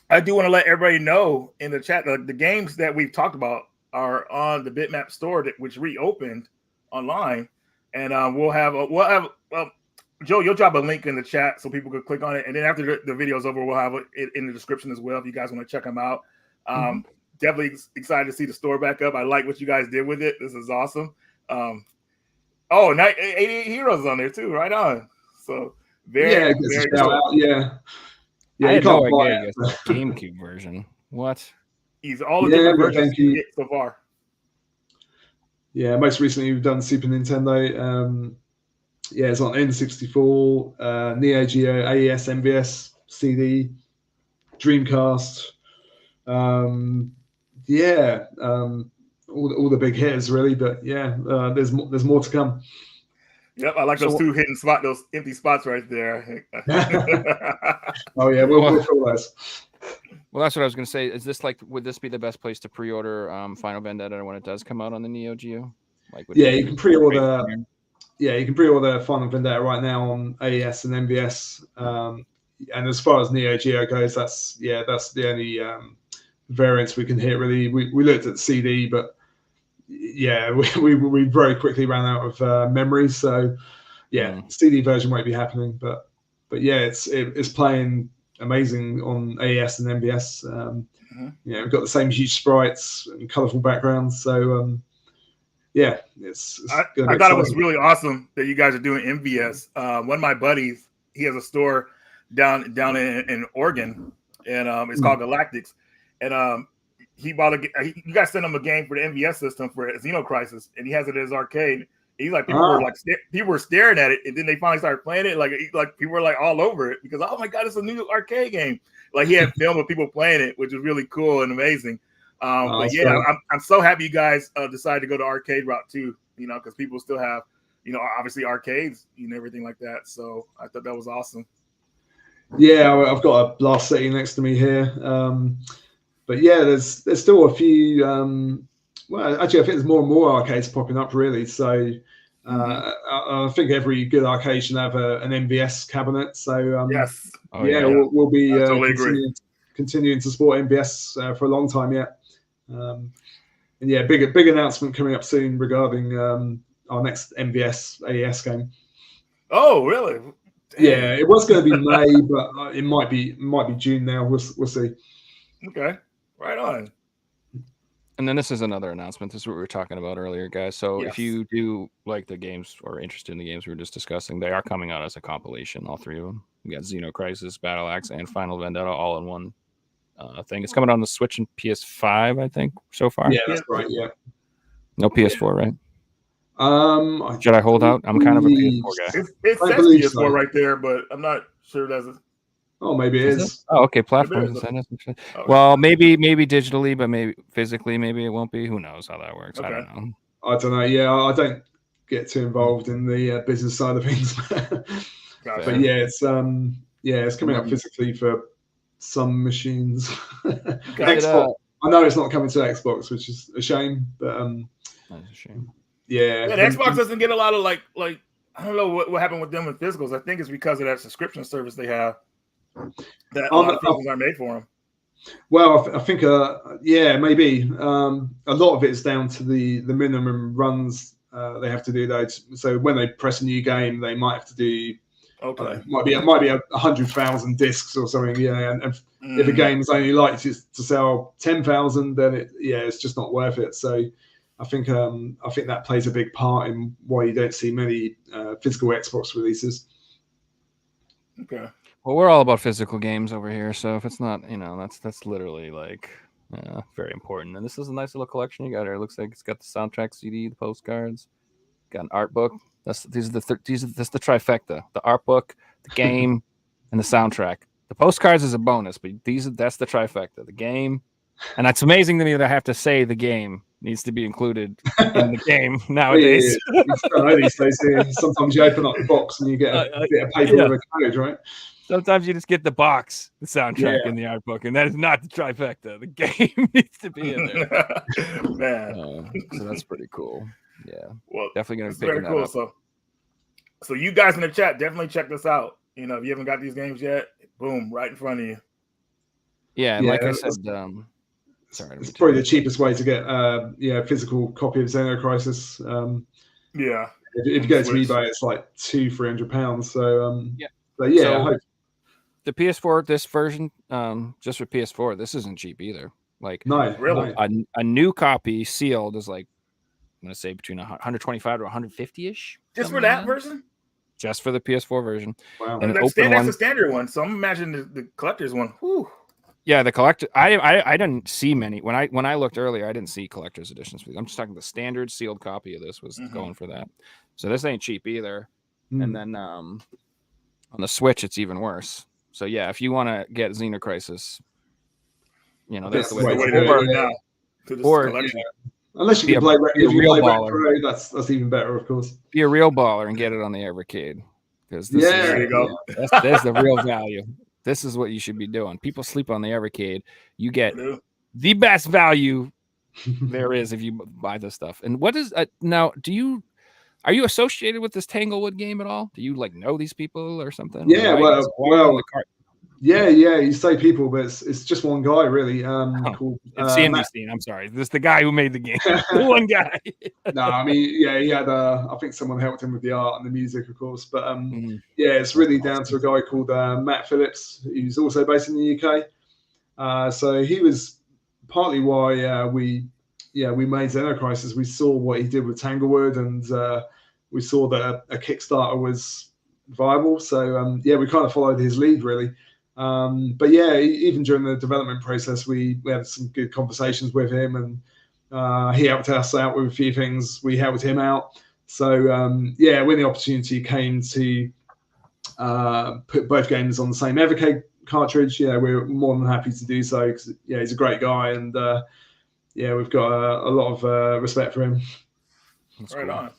I do want to let everybody know in the chat that the games that we've talked about are on the Bitmap store, which reopened online, and we'll have Joe, you'll drop a link in the chat so people can click on it. And then after the video's over, we'll have it in the description as well if you guys want to check them out. Definitely excited to see the store back up. I like what you guys did with it. This is awesome. 88 Heroes on there too. Right on. So very cool. Yeah. I had no idea the GameCube version. What? He's all the different versions you get so far. Yeah, most recently we've done Super Nintendo. Yeah, it's on N64, Neo Geo, AES, MVS, CD, Dreamcast. All the big hitters really, but yeah, there's more to come. Yep, I like those two hidden spots, those empty spots right there. Oh yeah, we'll fill those. Well, that's what I was going to say. Is this would this be the best place to pre-order Final Vendetta when it does come out on the Neo Geo? You can pre-order. Yeah, you can pre-order Final Vendetta right now on AES and MVS. And as far as Neo Geo goes, that's the only variants we can hit. Really, we looked at the CD, but yeah, we very quickly ran out of memory. So yeah, CD version won't be happening. But yeah, it's playing amazing on AES and MVS. We've got the same huge sprites and colourful backgrounds. So yeah, I thought it was really awesome that you guys are doing MVS. One of my buddies, he has a store down in Oregon, and it's called Galactics. And he bought you guys sent him a game for the MVS system for Xeno Crisis, and he has it in his arcade. He's like, people were staring at it, and then they finally started playing it. Like people were like all over it because, oh my god, it's a new arcade game. Like he had film of people playing it, which was really cool and amazing. But yeah, I'm so happy you guys decided to go to arcade route too, because people still have, obviously arcades and everything like that. So I thought that was awesome. Yeah, I've got a Blast sitting next to me here. But yeah, there's still a few. Well, actually, I think there's more and more arcades popping up really. So I think every good arcade should have an MVS cabinet. So yes, we'll be continuing to support MVS for a long time yet. And yeah, big announcement coming up soon regarding our next MVS AES game. Oh, really? Dang. Yeah, it was going to be May, but it might be June now. We'll see. Okay, right on. And then this is another announcement. This is what we were talking about earlier, guys. So if you do like the games or interested in the games we were just discussing, they are coming out as a compilation, all three of them. We got Xeno Crisis, Battle Axe, and Final Vendetta all in one thing. It's coming on the Switch and PS5, I think, so far. Yeah, that's right. Yeah. No PS4, right? Should I hold out? I'm kind of a PS4 guy. It says PS4 so. Right there, but I'm not sure that's. Oh, maybe it is. Oh, okay. Platforms. Well, maybe digitally, but maybe physically, maybe it won't be. Who knows how that works? Okay. I don't know. Yeah, I don't get too involved in the business side of things. But yeah, it's coming out physically for some machines. Xbox. I know it's not coming to Xbox, which is a shame. But that's a shame. Yeah, Xbox doesn't get a lot of like I don't know what happened with them with physicals. I think it's because of that subscription service they have. That a lot of physicals aren't made for them. Well, I think maybe a lot of it is down to the minimum runs they have to do those. So when they press a new game, they might have to do might be 100,000 discs or something. Yeah, and if a game is only likely to sell 10,000, then it's just not worth it. So I think that plays a big part in why you don't see many physical Xbox releases. Okay. Well, we're all about physical games over here, so if it's not, that's literally like very important. And this is a nice little collection you got here. It looks like it's got the soundtrack CD, the postcards, got an art book. That's the trifecta: the art book, the game, and the soundtrack. The postcards is a bonus, but that's the trifecta: the game. And it's amazing to me that I have to say the game needs to be included in the game nowadays. Sometimes you open up the box and you get a bit of paper with a code, right? Sometimes you just get the box, the soundtrack, and the art book, and that is not the trifecta. The game needs to be in there. Man. So that's pretty cool. Yeah. Well, definitely going to pick that up. So you guys in the chat, definitely check this out. If you haven't got these games yet, boom, right in front of you. Yeah, and like I said, it's probably the cheapest way to get a physical copy of Xeno Crisis. Yeah. If you go to eBay, it's like £200-300. So But the PS4, this version, just for PS4, this isn't cheap either. Like, no, really, a new copy sealed is like, I'm gonna say between 125 to 150-ish. Just for that version? Just for the PS4 version. Wow. And that's the standard one. So I'm imagining the collector's one. Whew. Yeah, the collector. I didn't see many when I looked earlier. I didn't see collector's editions. I'm just talking the standard sealed copy of this was going for that. So this ain't cheap either. And then on the Switch, it's even worse. So yeah, if you want to get Xeno Crisis, that's the way to do it now. To this collection. Unless you can play, if you play retro, that's even better, of course. Be a real baller and get it on the Evercade, because there you go. That's the real value. This is what you should be doing. People sleep on the Evercade. You get the best value there is if you buy this stuff. And what is now? Are you associated with this Tanglewood game at all? Do you know these people or something? Yeah, well, yeah. You say people, but it's just one guy really. Called, it's CNBC. I'm sorry, this is the guy who made the game. The one guy. No, I mean, he had. I think someone helped him with the art and the music, of course. But it's really down to a guy called Matt Phillips, who's also based in the UK. So he was partly why we made Xeno Crisis. We saw what he did with Tanglewood, and we saw that a Kickstarter was viable. So we kind of followed his lead really. But even during the development process, we had some good conversations with him, and he helped us out with a few things. We helped him out. So when the opportunity came to put both games on the same Evercade cartridge, we're more than happy to do so, because he's a great guy, and we've got a lot of respect for him. That's right on.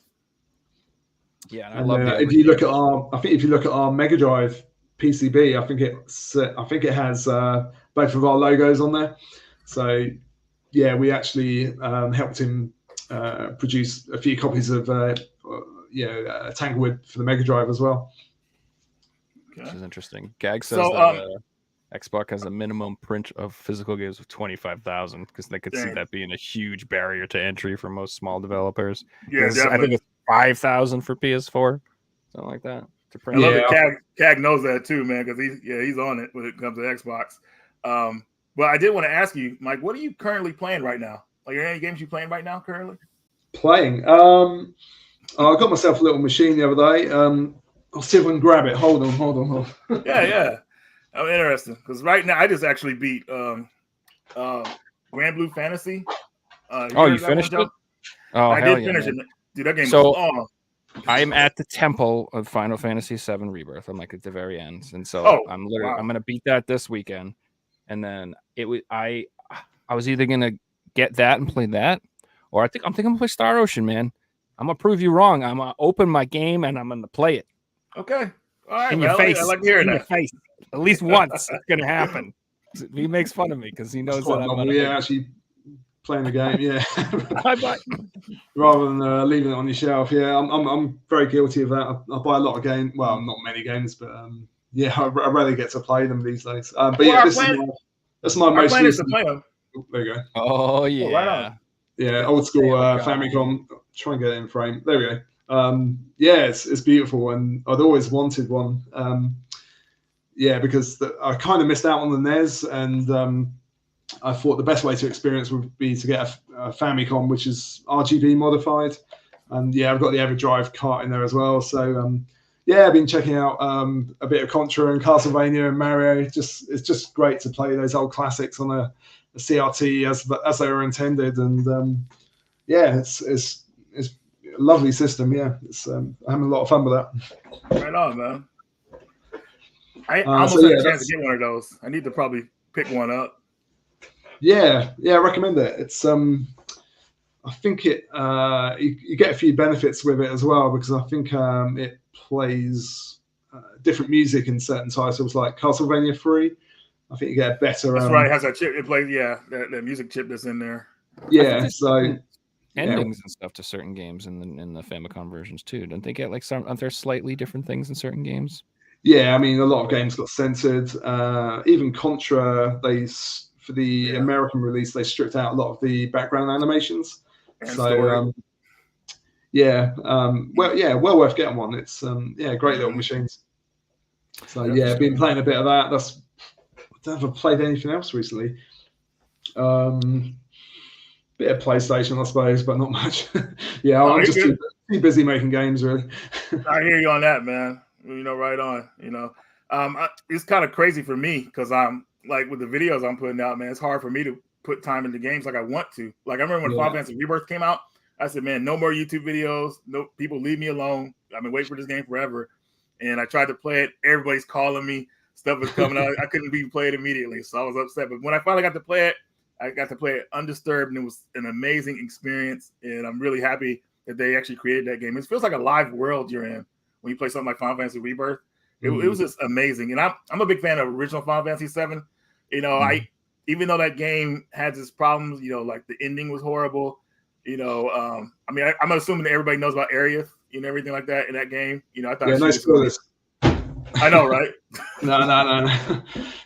Yeah, and I love if you look at our Mega Drive PCB, I think it has both of our logos on there. So we actually helped him produce a few copies of Tanglewood for the Mega Drive as well. Which is interesting. Gag says Xbox has a minimum print of physical games of 25,000 because they could see that being a huge barrier to entry for most small developers. Yeah, definitely. I think it's 5,000 for PS4, something like that. To print. I love that CAG knows that too, man, because he's on it when it comes to Xbox. But I did want to ask you, Mike, what are you currently playing right now? Like, are there any games you playing right now currently? Playing. I got myself a little machine the other day. I'll see if I can grab it. Hold on. Yeah. I'm interested because right now I just actually beat Grand Blue Fantasy. You finished it? Oh, I did finish it. Dude, that game was long. I'm at the temple of Final Fantasy VII Rebirth. I'm like at the very end, and so I'm gonna beat that this weekend, and then I was either gonna get that and play that, or I'm thinking I'm gonna play Star Ocean, man. I'm gonna prove you wrong. I'm gonna open my game and I'm gonna play it. Okay, all right, in your face. I like hearing that. Your face. At least once it's gonna happen. He makes fun of me because he knows that I'm actually playing the game. Yeah, rather than leaving it on your shelf. Yeah, I'm very guilty of that. I buy a lot of games. Well, not many games, but I rarely get to play them these days. But that's my most recent. There you go. Oh yeah. Oh, right on. Yeah, old school Famicom. Try and get it in frame. There we go. It's beautiful, and I'd always wanted one. Because I kind of missed out on the NES, and I thought the best way to experience would be to get a Famicom, which is RGB modified. And I've got the EverDrive cart in there as well. So I've been checking out a bit of Contra and Castlevania and Mario. It's just great to play those old classics on a CRT as they were intended. And it's a lovely system. Yeah, I'm having a lot of fun with that. Right on, man. I almost had a chance to get one of those. I need to probably pick one up. Yeah, I recommend it. It's I think it you get a few benefits with it as well, because I think it plays different music in certain titles, like Castlevania 3. I think you get a better. That's right. It has that chip. It plays that music chip that's in there. Yeah, so endings and stuff to certain games in the Famicom versions too. Don't they get aren't there slightly different things in certain games? Yeah, I mean, a lot of games got censored. Even Contra, for the American release, they stripped out a lot of the background animations. And so, well worth getting one. It's great little machines. So been playing a bit of that. I haven't played anything else recently. Bit of PlayStation, I suppose, but not much. I'm just too busy making games, really. I hear you on that, man. Right on. It's kind of crazy for me because I'm like with the videos I'm putting out, man. It's hard for me to put time into games like I want to. Like I remember when Final Fantasy Rebirth came out, I said, man, no more YouTube videos. No people, leave me alone. I've been waiting for this game forever, and I tried to play it. Everybody's calling me. Stuff was coming out. I couldn't be played immediately, so I was upset. But when I finally got to play it, I got to play it undisturbed, and it was an amazing experience. And I'm really happy that they actually created that game. It feels like a live world you're in when you play something like Final Fantasy Rebirth. It was just amazing. And I'm a big fan of original Final Fantasy VII. Even though that game has its problems, like the ending was horrible. I'm assuming that everybody knows about Aerith and everything like that in that game. I thought nice spoilers. I know, right? No.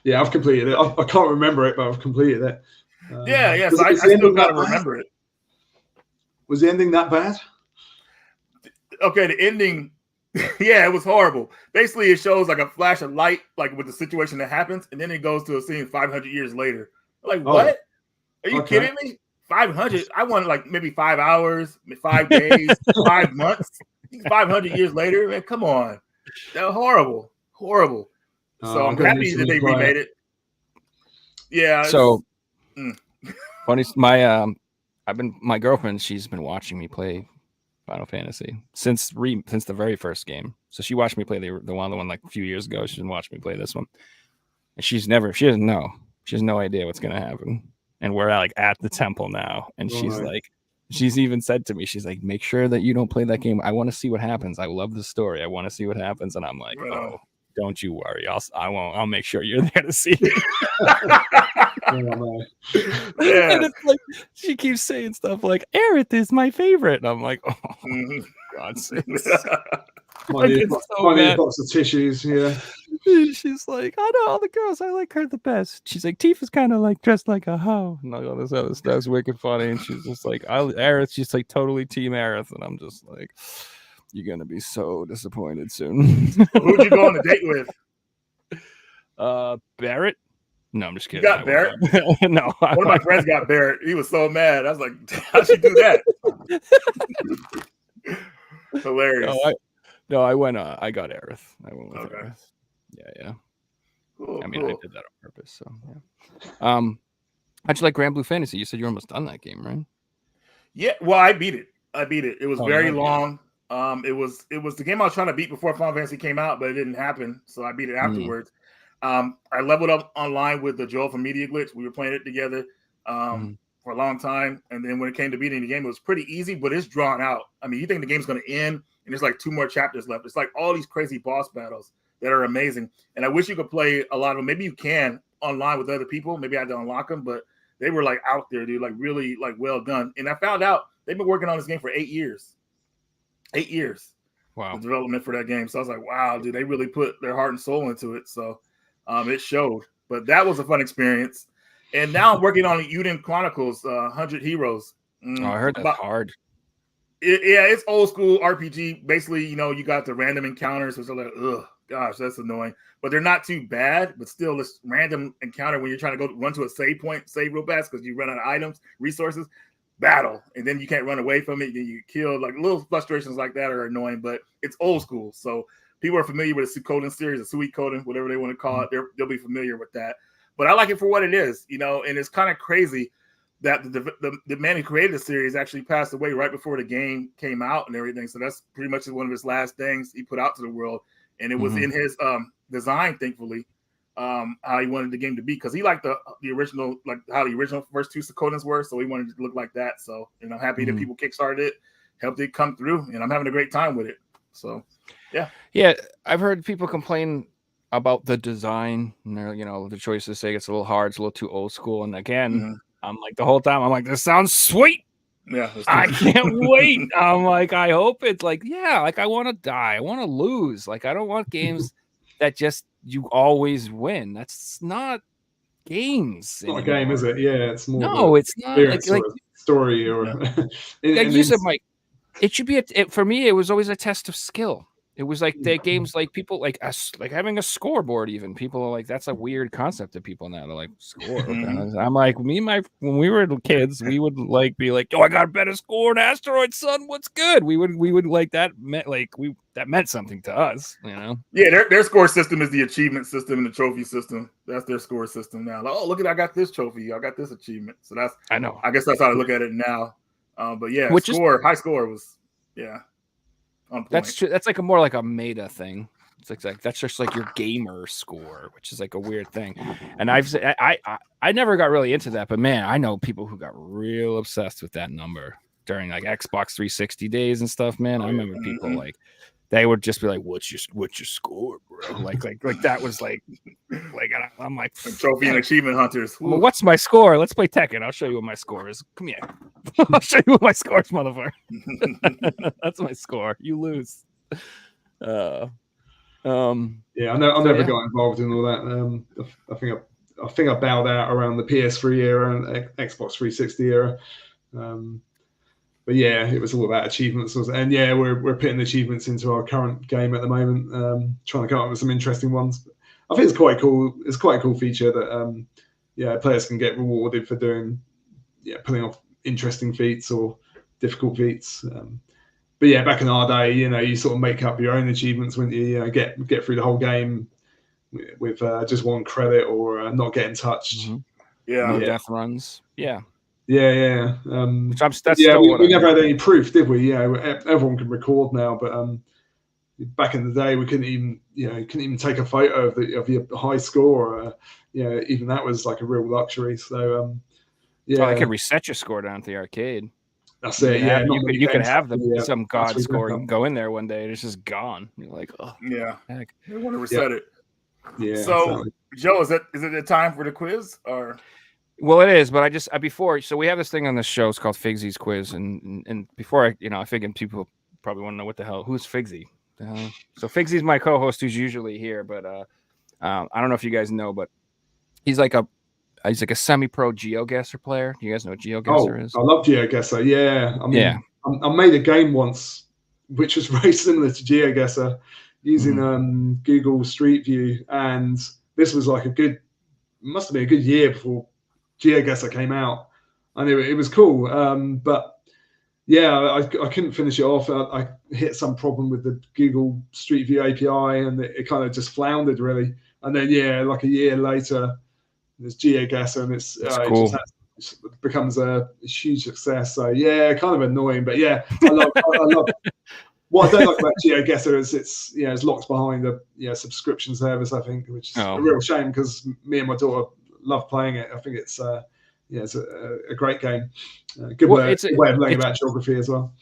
Yeah, I've completed it. I can't remember it, but I've completed it. So I still got to remember it. Was the ending that bad? Okay, the ending, it was horrible. Basically, it shows like a flash of light, like with the situation that happens, and then it goes to a scene 500 years later. Like, what? Are you kidding me? 500? I wanted like maybe 5 hours, 5 days, 5 months. 500 years later, man, come on. That was horrible. So I'm happy that they remade it. Yeah. So funny, my girlfriend, she's been watching me play Final Fantasy since the very first game. So she watched me play the one like a few years ago. She's been watching me play this one, and she doesn't know. She has no idea what's gonna happen. And we're at the temple now, and she's even said to me, she's like, make sure that you don't play that game. I want to see what happens. I love the story. I want to see what happens. And I'm like, oh, don't you worry. I'll make sure you're there to see it. And it's like, she keeps saying stuff like, Aerith is my favorite. And I'm like, oh, God's sakes. Might need a box of tissues, yeah. She's like, I know all the girls, I like her the best. She's like, Tifa's kind of like dressed like a hoe. And all this other stuff was wicked funny. And she's just like, Aerith, she's like totally team Aerith. And I'm just like, you're gonna be so disappointed soon. Who'd you go on a date with? Barrett. No, I'm just kidding. You got Barrett? No. One of my friends got Barrett. He was so mad. I was like, how'd she do that? Hilarious. I went. I got Aerith. I went with Aerith. Yeah. Cool, I mean, I did that on purpose. So yeah. How'd you like Grand Blue Fantasy? You said you're almost done that game, right? Yeah. Well, I beat it. It was very long. It was the game I was trying to beat before Final Fantasy came out, but it didn't happen. So I beat it afterwards. I leveled up online with the Joel from Media Glitch. We were playing it together for a long time. And then when it came to beating the game, it was pretty easy, but it's drawn out. I mean, you think the game's going to end, and there's like 2 more chapters left. It's like all these crazy boss battles that are amazing. And I wish you could play a lot of them. Maybe you can online with other people. Maybe I had to unlock them, but they were like out there, dude, like really like well done. And I found out they've been working on this game for 8 years. 8 years. Wow. The development for that game. So I was like, wow, dude, they really put their heart and soul into it. So it showed. But that was a fun experience. And now I'm working on Xeno Chronicles, 100 Heroes. I heard that's hard. It's old school RPG. Basically, you got the random encounters, which are like, ugh, gosh, that's annoying. But they're not too bad. But still, this random encounter when you're trying to run to a save point, save real fast because you run out of items, resources, battle, and then you can't run away from it. Then you get killed. Like little frustrations like that are annoying, but it's old school. So people are familiar with the Suikoden series, the Suikoden, whatever they want to call it. They'll be familiar with that. But I like it for what it is, and it's kind of crazy that the man who created the series actually passed away right before the game came out and everything. So that's pretty much one of his last things he put out to the world. And it was in his design, thankfully, how he wanted the game to be, because he liked the original, like how the original first 2 Suikodens were. So he wanted it to look like that. So, I'm happy that people kickstarted it, helped it come through, and I'm having a great time with it. So, yeah. Yeah, I've heard people complain about the design and the choices say it's a little hard, it's a little too old school. And again, I'm like the whole time, I'm like, this sounds sweet. Yeah, I can't wait. I'm like, I hope it's like, like I want to die. I want to lose. Like, I don't want games that just you always win. That's not games. It's not a game, is it? Yeah, it's more. No, it's not like story or. Like you said, Mike, it should be for me. It was always a test of skill. It was like the games, like people like us, like having a scoreboard. Even people are like, that's a weird concept to people now. They're like, score. I'm like, when we were kids, we would like be like, oh, I got a better score in Asteroid Sun. What's good? We would like that meant that meant something to us, Yeah, their score system is the achievement system and the trophy system. That's their score system now. Like, oh, look I got this trophy. I got this achievement. So that's I guess that's how I look at it now. But yeah, high score was That's true. That's like more like a meta thing. It's like that's just like your gamer score, which is like a weird thing. And I never got really into that, but man, I know people who got real obsessed with that number during like Xbox 360 days and stuff. Man, I remember people like they would just be like, "What's your score, bro?" Like that was like I'm like trophy and achievement hunters. Well, what's my score? Let's play Tekken. I'll show you what my score is. Come here. I'll show you what my score is, motherfucker. That's my score. You lose. Yeah, I never got involved in all that. I think I bowed out around the PS3 era and Xbox 360 era. But yeah, it was all about achievements. And yeah, we're putting achievements into our current game at the moment, trying to come up with some interesting ones. I think it's quite cool. It's quite a cool feature that players can get rewarded for pulling off interesting feats or difficult feats. But yeah, back in our day, you sort of make up your own achievements when you get through the whole game with just 1 credit or not getting touched. Yeah, death runs. Yeah. Yeah. We never had any proof, did we? Everyone can record now, but back in the day, we couldn't even take a photo of your high score. Even that was like a real luxury. So I could reset your score down at the arcade. That's it. You could have some god score. You can go in there one day and it's just gone. You're like, oh yeah, heck. I want to reset it. Yeah. So exactly. Joe, is it the time for the quiz or? Well, it is, but so we have this thing on this show. It's called Figsy's Quiz, and before I figured people probably want to know what the hell who's Figsy. So Figsy's my co-host who's usually here, but I don't know if you guys know, but he's like a semi-pro GeoGuessr player. Do you guys know what GeoGuessr is? I love GeoGuessr. Yeah, I mean, I made a game once which was very similar to GeoGuessr using Google Street View, and this was like must have been a good year before GeoGuessr came out, and it was cool. But yeah, I couldn't finish it off. I hit some problem with the Google Street View API, and it kind of just floundered really. And then like a year later, there's GeoGuessr, and it's cool. It becomes a huge success. So yeah, kind of annoying, but yeah, I love. What I don't like about GeoGuessr is it's locked behind a subscription service, I think, which is a real shame because me and my daughter love playing it. I think it's it's a great game. Good way of learning about geography as well.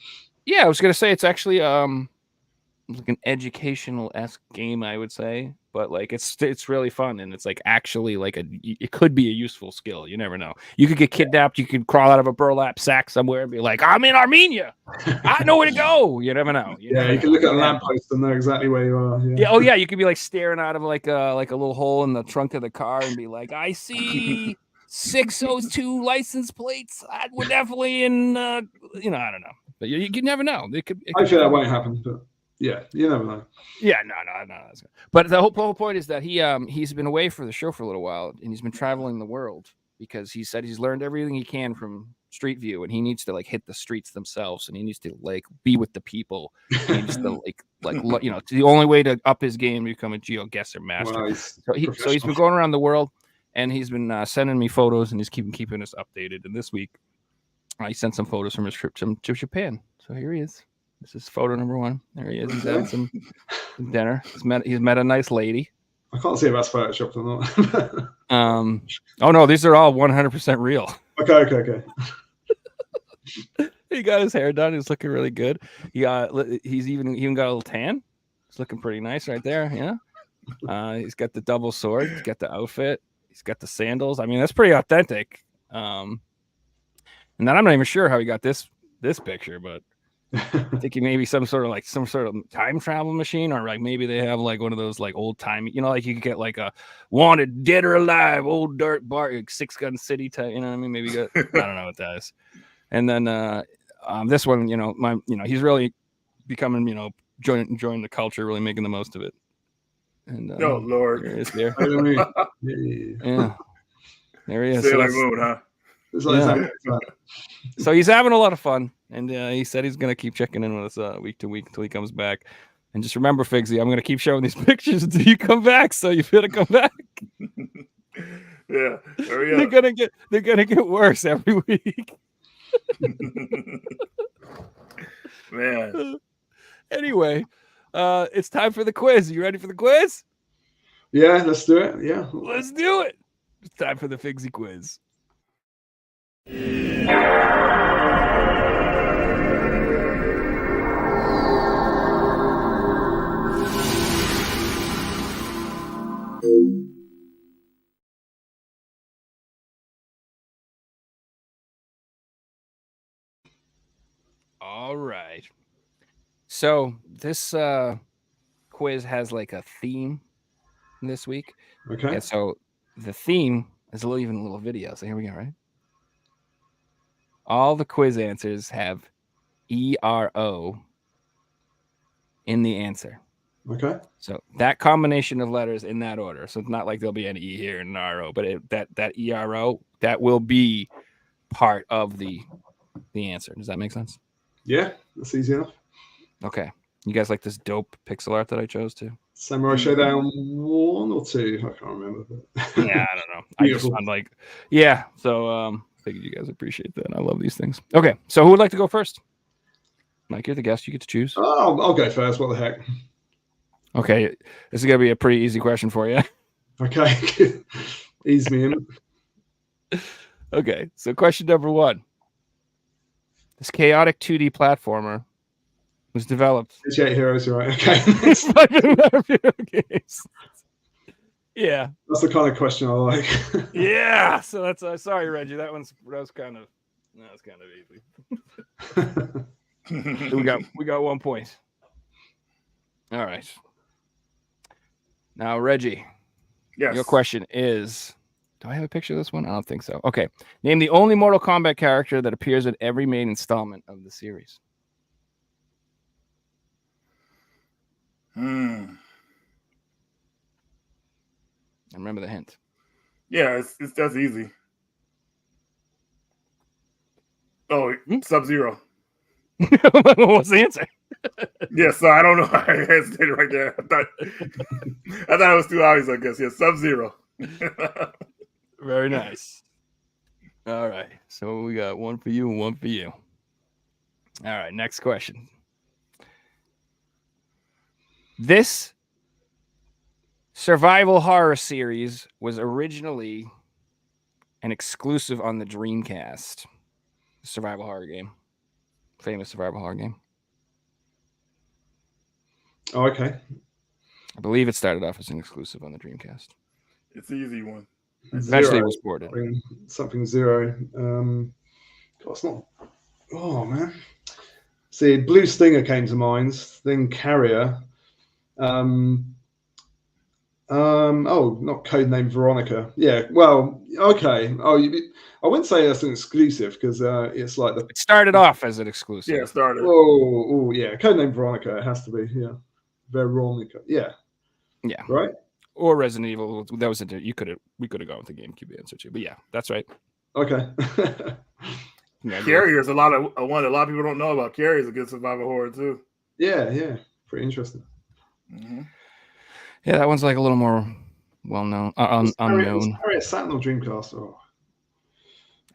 Yeah, I was going to say it's actually like an educational-esque game, I would say, but like it's really fun, and it's like actually like it could be a useful skill. You never know. You could get kidnapped. You could crawl out of a burlap sack somewhere and be like, "I'm in Armenia. I know where to go." You never know. You can look at a lamppost and know exactly where you are. Yeah. Oh yeah, you could be like staring out of like a little hole in the trunk of the car and be like, "I see 602 license plates. We're definitely in." I don't know, but you never know. Hopefully that won't happen, but. Yeah, you never know. Yeah, no. But the whole point is that he's been away for the show for a little while, and he's been traveling the world because he said he's learned everything he can from Street View, and he needs to like hit the streets themselves, and he needs to like be with the people. He needs to the only way to up his game to become a GeoGuessr master. Wow, so he's been going around the world, and he's been sending me photos, and he's keeping us updated. And this week, I sent some photos from his trip to Japan. So here he is. This is photo number 1. There he is. He's having some dinner. He's met a nice lady. I can't see if that's photoshopped or not. Oh no, these are all 100% real. Okay. He got his hair done. He's looking really good. He's even got a little tan. He's looking pretty nice right there. Yeah. He's got the double sword. He's got the outfit. He's got the sandals. I mean, that's pretty authentic. And then I'm not even sure how he got this picture, but. I think he maybe some sort of time travel machine, or like maybe they have like one of those like old time, like you could get like a wanted dead or alive old dirt bar, like 6 Gun City type, you know what I mean? Maybe I don't know what that is. And then this one, he's really becoming, enjoying the culture, really making the most of it. And oh Lord, there he is there. Yeah, there he is. Sailor Moon, huh? So he's having a lot of fun, and he said he's going to keep checking in with us week to week until he comes back. And just remember, Figsy, I'm going to keep showing these pictures until you come back, so you better come back. Yeah, they're gonna get worse every week. Man. Anyway, it's time for the quiz. You ready for the quiz? Yeah, let's do it. Yeah, let's do it. It's time for the Figsy quiz. All right. So this quiz has like a theme this week. Okay. And so the theme is a little video. So here we go, right? All the quiz answers have ERO in the answer. Okay. So that combination of letters in that order. So it's not like there'll be an E here and an RO, but that ERO, that will be part of the answer. Does that make sense? Yeah, that's easy enough. Okay. You guys like this dope pixel art that I chose too? Samurai Showdown 1 or 2? I can't remember. Yeah, I don't know. I'm like, yeah. So I think you guys appreciate that. I love these things. Okay, so who would like to go first? Mike, you're the guest. You get to choose. Oh, I'll go first. What the heck? Okay, this is gonna be a pretty easy question for you. Okay, ease me in. Okay, so question number 1. This chaotic 2D platformer was developed. It's 8 Heroes, right? Okay. Yeah, that's the kind of question I like. Yeah, so that's sorry, Reggie. That was kind of easy. we got 1 point. All right. Now, Reggie, Yes. Your question is, do I have a picture of this one? I don't think so. Okay. Name the only Mortal Kombat character that appears in every main installment of the series. Hmm. I remember the hint. Yeah, that's easy. Oh, Sub-Zero. What's the answer? Yeah, so I don't know. I hesitated right there. I thought it was too obvious, I guess. Yeah, Sub-Zero. Very nice. All right. So we got one for you and one for you. All right. Next question. This survival horror series was originally an exclusive on the Dreamcast. Survival horror game. Famous survival horror game. Oh, okay. I believe it started off as an exclusive on the Dreamcast. It's an easy one. Eventually it was ported. Something Zero. God, it's not. Oh, man. See, Blue Stinger came to mind. Then Carrier. Not Codename Veronica. Yeah, well, okay. I wouldn't say that's an exclusive because it's like It started off as an exclusive. Yeah, it started. Oh, yeah. Codename Veronica. It has to be. Yeah, Veronica. Yeah. Yeah. Right. Or Resident Evil. That was it. We could have gone with the GameCube answer too. But yeah, that's right. Okay. Yeah, Carrier's a lot of one. A lot of people don't know about. Carrier's a good survival horror too. Yeah. Pretty interesting. Mm-hmm. Yeah, that one's like a little more well known, unknown. Carrier Saturn or Dreamcast? Oh,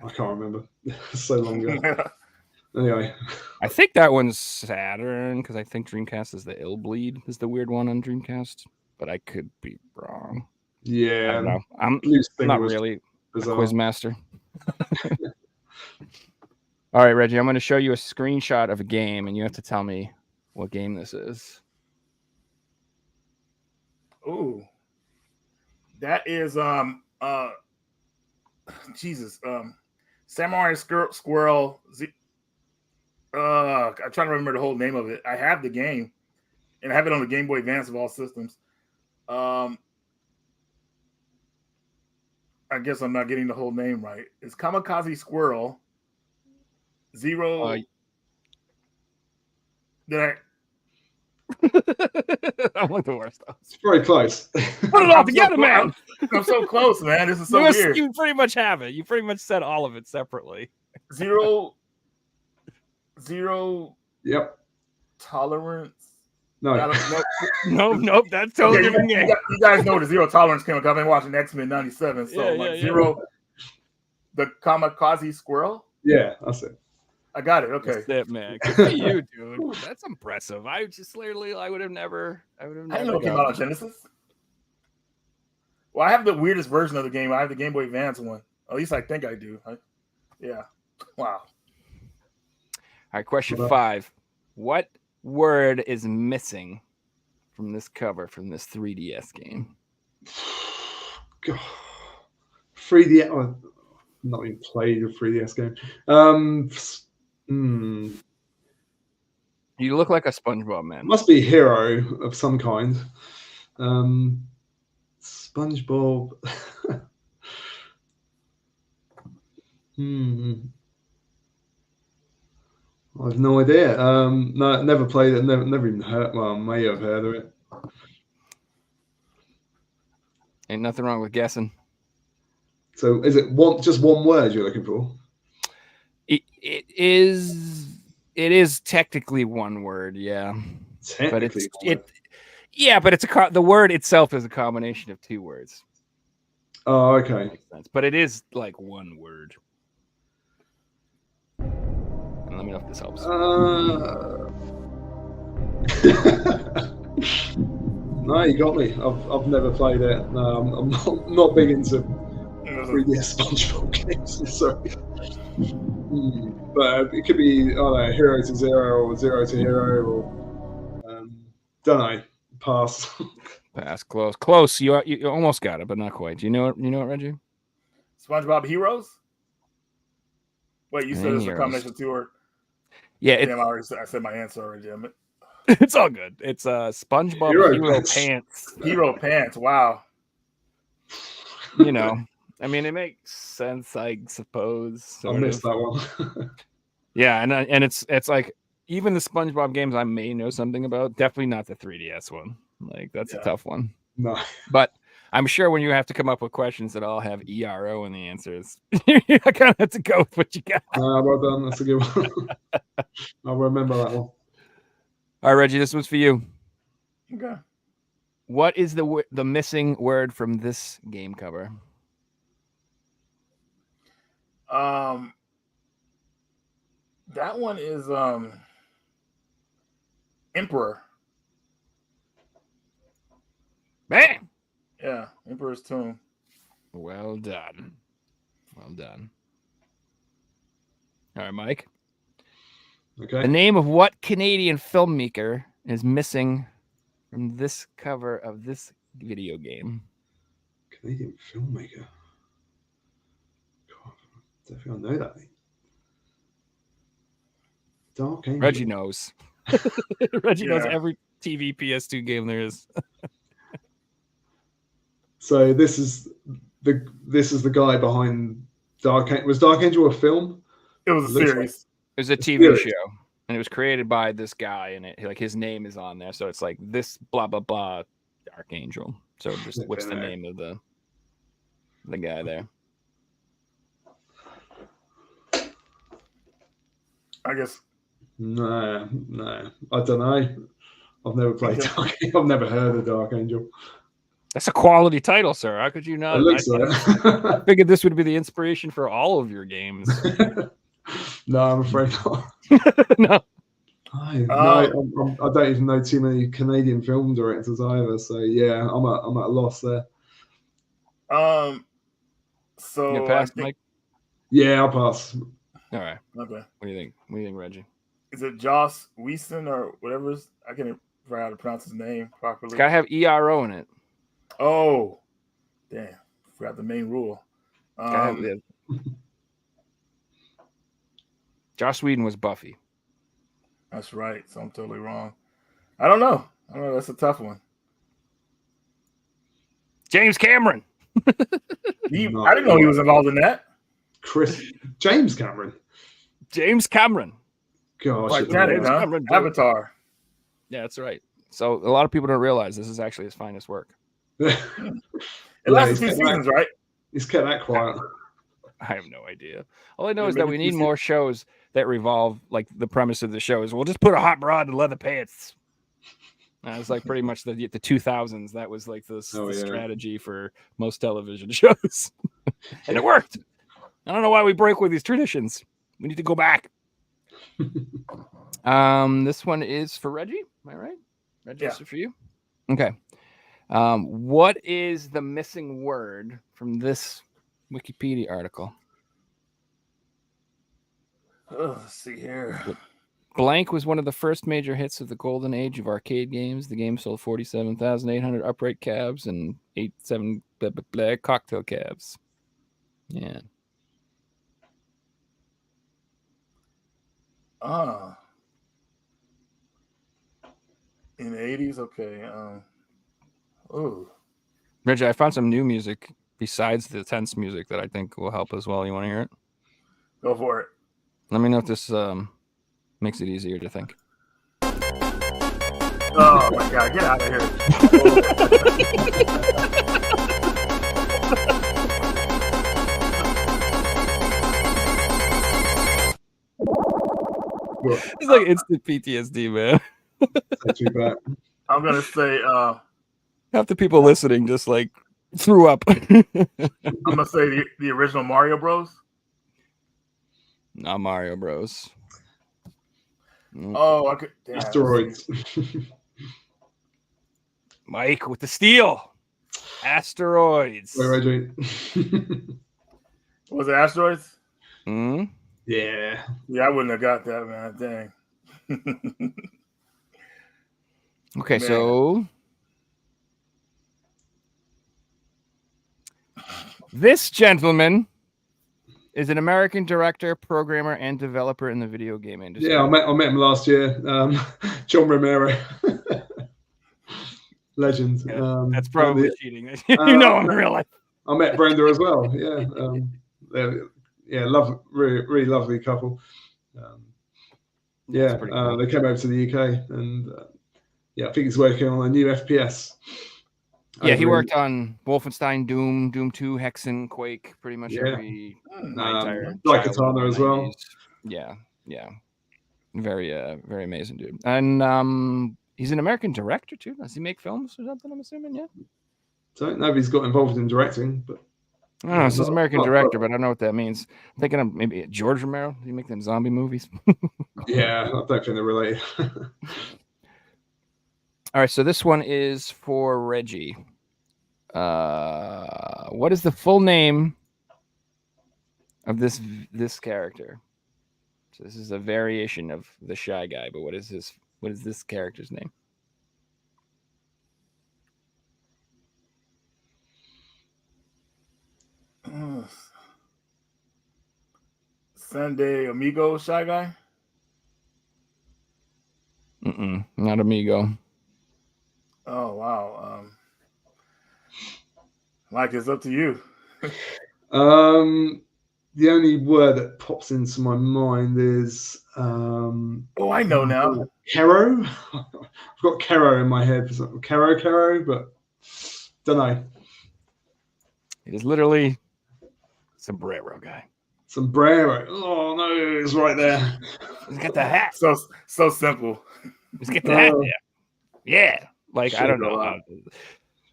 I can't remember. So long ago. Anyway, I think that one's Saturn because I think Dreamcast is the Ill Bleed is the weird one on Dreamcast, but I could be wrong. Yeah, I don't know. I'm not really a quiz master. All right, Reggie, I'm going to show you a screenshot of a game, and you have to tell me what game this is. Ooh, that is Jesus, Samurai Squirrel. I'm trying to remember the whole name of it. I have the game, and I have it on the Game Boy Advance of all systems. I guess I'm not getting the whole name right. It's Kamikaze Squirrel. Zero. Did I? I'm like the worst. It's very close. Put it all together, man. I'm so close, man. This is so weird. You pretty much have it. You pretty much said all of it separately. Zero. Yep. Tolerance. No. Nope. That's totally different game. You guys know the Zero Tolerance came up. I've been watching X-Men '97, so Zero. The Kamikaze Squirrel. Yeah, that's it. I got it. Okay. That's it, man. Good for you, dude. That's impressive. I would have never. I didn't know it came out on Genesis. Well, I have the weirdest version of the game. I have the Game Boy Advance one. At least I think I do. Yeah. Wow. All right, question 5. What word is missing from this cover from this 3DS game? God. 3DS. Oh, not even played a 3DS game. You look like a SpongeBob man. Must be hero of some kind. SpongeBob. I have no idea. No, never played it. Never even heard. Well, I may have heard of it. Ain't nothing wrong with guessing. So, is it just one word you're looking for? It is technically one word, yeah. Technically, but it's the word itself is a combination of 2 words. Oh, okay. Makes sense. But it is like one word. And let me know if this helps. No, you got me. I've never played it. I'm not big into 3DS SpongeBob games. Sorry. But it could be, I don't know, Hero to Zero or Zero to Hero or don't know. Pass. Pass. Close. You almost got it, but not quite. You know it, Reggie? SpongeBob Heroes? Wait, you said it's a combination of 2 words. Yeah. Damn, I said my answer already, damn it. It's all good. It's SpongeBob Hero Pants. Hero Pants, wow. You know, I mean, it makes sense, I suppose. I missed that one. Yeah, and it's like even the SpongeBob games I may know something about, definitely not the 3DS one. Like that's a tough one. No, but I'm sure when you have to come up with questions that all have ERO in the answers, you kind of have to go with what you got. Well done. That's a good one. I'll remember that one. All right, Reggie, this one's for you. Okay. What is the missing word from this game cover? That one is Emperor. Bam! Yeah, Emperor's Tomb. Well done. Well done. All right, Mike. Okay. The name of what Canadian filmmaker is missing from this cover of this video game? Canadian filmmaker. God, I don't think I know that thing. Dark Angel. Reggie knows. Reggie knows every TV PS2 game there is. So this is the guy behind Dark Angel. Was Dark Angel a film? It was a series. It was a TV show, and it was created by this guy, and his name is on there. So it's like this blah blah blah Dark Angel. So just what's the name of the guy there? I guess. No, I don't know. I've never played Dark Angel. I've never heard of Dark Angel. That's a quality title, sir. How could you not? It looks I figured this would be the inspiration for all of your games. No, I'm afraid not. No. I don't even know too many Canadian film directors either. So yeah, I'm at a loss there. So you pass, Mike? Yeah, I'll pass. All right. Okay. What do you think? What do you think, Reggie? Is it Joss Whedon or whatever? I can't figure out how to pronounce his name properly. It's gotta have ERO in it. Oh, damn! Forgot the main rule. Joss Whedon was Buffy. That's right. So I'm totally wrong. I don't know. That's a tough one. James Cameron. I didn't know he was involved in that. James Cameron. James Cameron. Gosh, Titanic, huh? Cameron, Avatar. Yeah, that's right. So a lot of people don't realize this is actually his finest work. It lasted 2 seasons, right? He's kept that quiet. I have no idea. All I know is that we need more shows that revolve, like the premise of the show is we'll just put a hot broad in leather pants. That was like pretty much the 2000s. That was like the strategy for most television shows. And it worked. I don't know why we break with these traditions. We need to go back. This one is for Reggie. Am I right? Reggie, this is for you. Okay. What is the missing word from this Wikipedia article? Let's see here. Blank was one of the first major hits of the golden age of arcade games. The game sold 47,800 upright cabs and 87 cocktail cabs. Yeah. In the 80s, okay. Reggie, I found some new music besides the tense music that I think will help as well. You want to hear it? Go for it. Let me know if this makes it easier to think. Oh my God, get out of here. It's like instant PTSD, man. Not too bad. I'm gonna say half the people listening just like threw up. I'm gonna say the original Mario Bros. Not Mario Bros. Oh, I could. Asteroids. Mike with the steal. Asteroids. Wait, Reggie. Was it Asteroids? Hmm. Yeah. Yeah, I wouldn't have got that, man. Dang. Okay, so this gentleman is an American director, programmer, and developer in the video game industry. Yeah, I met him last year. John Romero. Legend. Yeah, that's probably cheating. You know him in real life. I met Brenda as well. Yeah, really, really lovely couple. They came over to the UK, and I think he's working on a new FPS. Yeah, he worked on Wolfenstein, Doom 2, Hexen, Quake, pretty much every my entire Katana as well. Yeah. Very amazing dude. And he's an American director too. Does he make films or something? I'm assuming, yeah. Don't know if he's got involved in directing, but I don't know. It says American director, but I don't know what that means. I'm thinking of maybe George Romero. Does he make them zombie movies? Yeah, I don't think they're related. All right, so this one is for Reggie. What is the full name of this character? So this is a variation of the Shy Guy, but what is this character's name? Sunday Amigo Shy Guy? Not Amigo. Oh wow. Mike, it's up to you. The only word that pops into my mind is I know now. Kero. I've got Kero in my head. Kero, but don't know. It is literally Sombrero Guy. Sombrero. Oh no, it's right there. He's got the hat. So simple. He's got the hat there. Yeah. Like I don't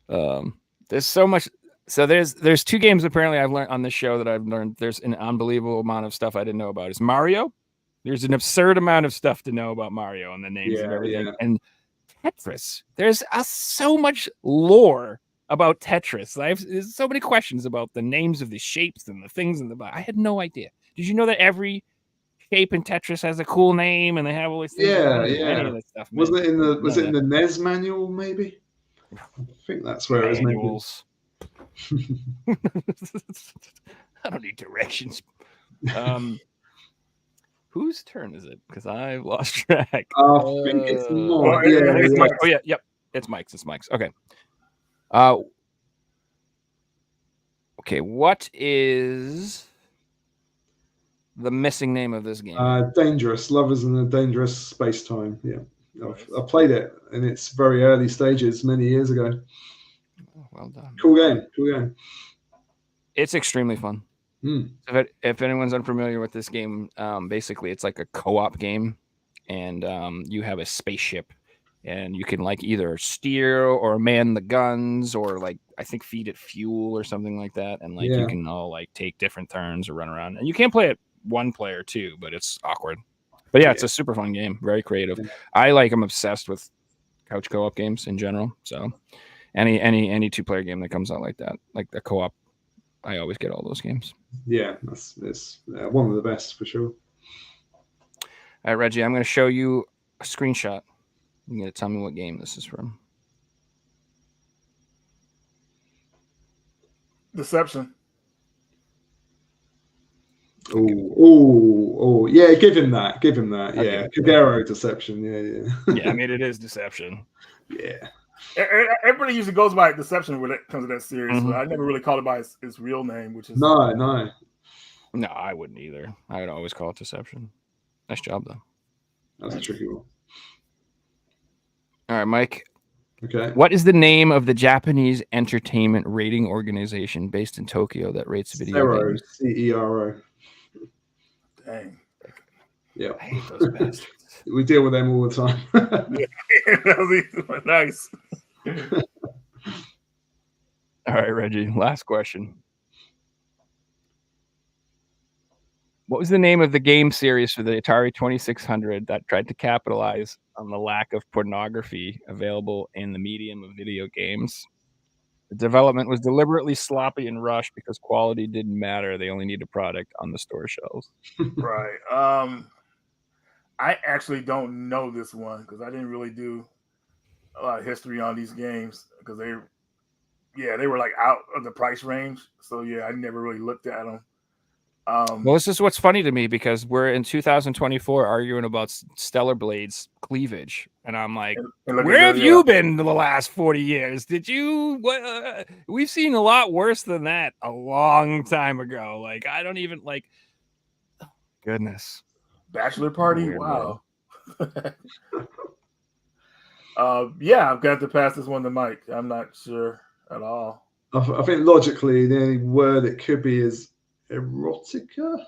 know. There's so much. So there's two games apparently I've learned on this show that I've learned. There's an unbelievable amount of stuff I didn't know about. Is Mario? There's an absurd amount of stuff to know about Mario and the names of everything. Yeah. And Tetris. There's so much lore about Tetris. There's so many questions about the names of the shapes and the things in the box. I had no idea. Did you know that every shape in Tetris has a cool name and they have all these things? Any of this stuff, was it in the NES manual? Maybe. I think that's where manuals. I don't need directions. Whose turn is it? Because I've lost track. I think it's Mike. It's Mike. Oh yeah, yep. It's Mike's. Okay. Okay. What is the missing name of this game? Dangerous. Lovers in a Dangerous Space Time. Yeah. I played it in its very early stages many years ago. Oh, well done. Cool game. It's extremely fun. If anyone's unfamiliar with this game, basically it's like a co-op game, and you have a spaceship, and you can like either steer or man the guns, or like I think feed it fuel or something like that, and like you can all like take different turns or run around, and you can play it one player too, but it's awkward. But yeah, it's a super fun game, very creative. I'm obsessed with couch co-op games in general, so any two-player game that comes out like that, like the co-op, I always get all those games. Yeah, it's one of the best for sure. All right, Reggie, I'm going to show you a screenshot. You're going to tell me what game this is from. Deception. Oh, yeah, give him that. Yeah, Kagero Deception. Yeah. Yeah, I mean, it is Deception. Yeah. Everybody usually goes by Deception when it comes to that series, but I never really called it by its real name, which is no, I wouldn't either. I would always call it Deception. Nice job, though. That's a tricky one. All right, Mike. Okay. What is the name of the Japanese entertainment rating organization based in Tokyo that rates video games? CERO. Dang. Yeah. I hate those bastards. We deal with them all the time. Nice. All right, Reggie. Last question. What was the name of the game series for the Atari 2600 that tried to capitalize on the lack of pornography available in the medium of video games? The development was deliberately sloppy and rushed because quality didn't matter. They only needed a product on the store shelves. Right. I actually don't know this one because I didn't really do a lot of history on these games because they were like out of the price range. So yeah, I never really looked at them. Well, this is what's funny to me because we're in 2024 arguing about Stellar Blade's cleavage, and I'm like, where have you been the last 40 years? Did you? We've seen a lot worse than that a long time ago. Like, I don't even like. Goodness. Bachelor party. Wow. Yeah, I've got to pass this one to Mike. I'm not sure at all. I think logically the only word it could be is erotica.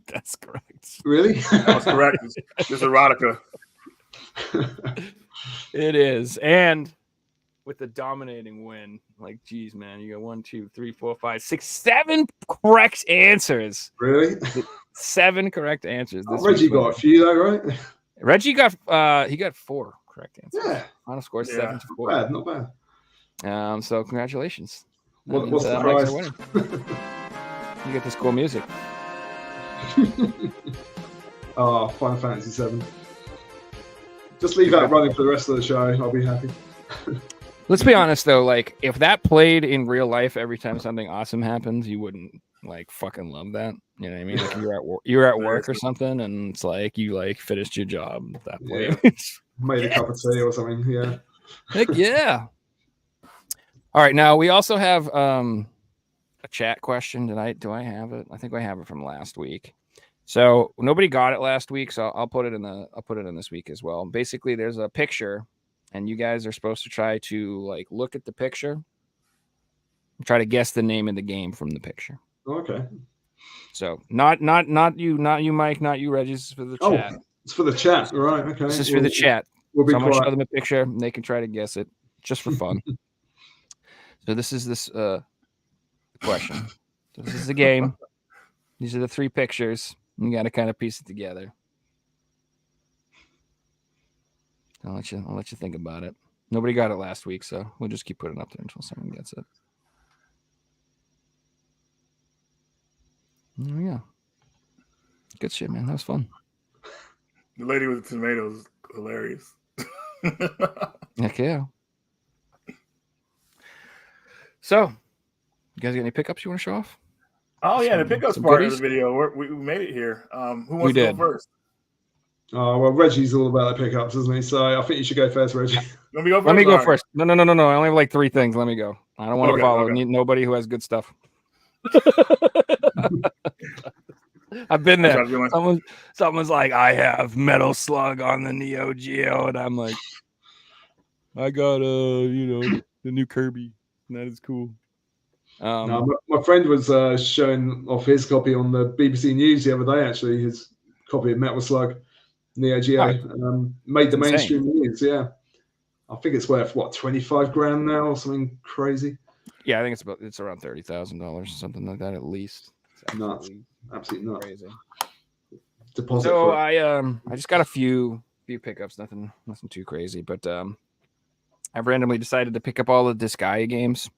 That's correct. Really? That was correct. It's erotica. It is. And with the dominating win, like, geez, man, you got 1, 2, 3, 4, 5, 6, 7 correct answers. Really? 7 correct answers. Reggie got a few though, right? Reggie got 4 correct answers. Yeah. Final score 7 to 4. Not bad. So congratulations. What's the prize? You get this cool music. Oh, Final Fantasy 7. Just leave that running for the rest of the show. I'll be happy. Let's be honest though, like if that played in real life every time something awesome happens, you wouldn't like fucking love that. You know what I mean? Like you're at work or something, and it's like you like finished your job. That played. Yeah. Made a cup of tea or something. Yeah. Heck yeah. All right, now we also have a chat question tonight. Do I have it? I think I have it from last week. So nobody got it last week, so I'll put it in this week as well. Basically, there's a picture, and you guys are supposed to try to like look at the picture, and try to guess the name of the game from the picture. Okay. So not you, Mike, not you, Reggie. This is for the chat. It's for the chat, right? Okay. This is for the chat. We'll be Someone quiet. show them a picture, and they can try to guess it just for fun. So this is question. So this is the game. These are the 3 pictures. You got to kind of piece it together. I'll let you think about it. Nobody got it last week, so we'll just keep putting it up there until someone gets it. Yeah. Good shit, man. That was fun. The lady with the tomatoes, hilarious. Heck yeah. So, you guys got any pickups you want to show off? Oh yeah, the pickups part of the video. We made it here. Who wants to go first? Oh well, Reggie's all about the pickups, isn't he? So I think you should go first, Reggie. Let me go first. Let me go first. No. I only have like 3 things. Let me go. I don't want to follow nobody who has good stuff. I've been there. Someone's like, I have Metal Slug on the Neo Geo, and I'm like, I got the new Kirby. And that is cool. No, my friend was showing off his copy on the BBC News the other day. Actually, his copy of Metal Slug Neo Geo made the mainstream news. Yeah, I think it's worth what, 25 grand now or something crazy. Yeah, I think it's around $30,000 or something like that at least. Nuts, absolutely nuts. Crazy. Deposit. So I just got a few pickups, nothing too crazy, but I've randomly decided to pick up all of Disgaea games.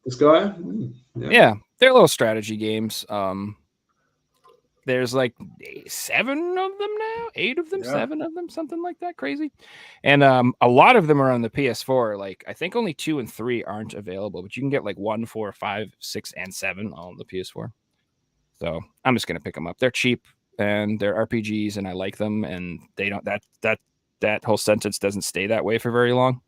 Disgaea? Yeah, they're little strategy games. There's like 7 of them now, 8 of them, 7 of them, something like that, crazy. And a lot of them are on the PS4. Like I think only 2 and 3 aren't available, but you can get like 1, 4, 5, 6, and 7 on the PS4. So I'm just gonna pick them up. They're cheap and they're RPGs, and I like them. And they don't that whole sentence doesn't stay that way for very long.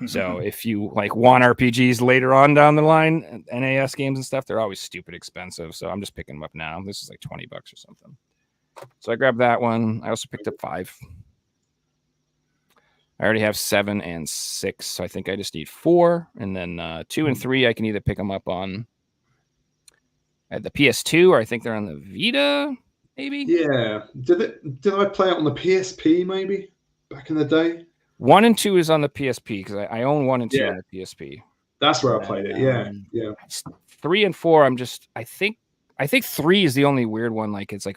So if you like want RPGs later on down the line, NAS games and stuff, they're always stupid expensive. So I'm just picking them up now. This is like $20 or something. So I grabbed that one. I also picked up 5. I already have 7 and 6. So I think I just need 4. And then 2 and 3, I can either pick them up on at the PS2, or I think they're on the Vita, maybe. Yeah. Did I play it on the PSP maybe back in the day? 1 and 2 is on the PSP because I own 1 and 2 on the PSP. That's where I played it. Yeah. 3 and 4, I think 3 is the only weird one. Like it's like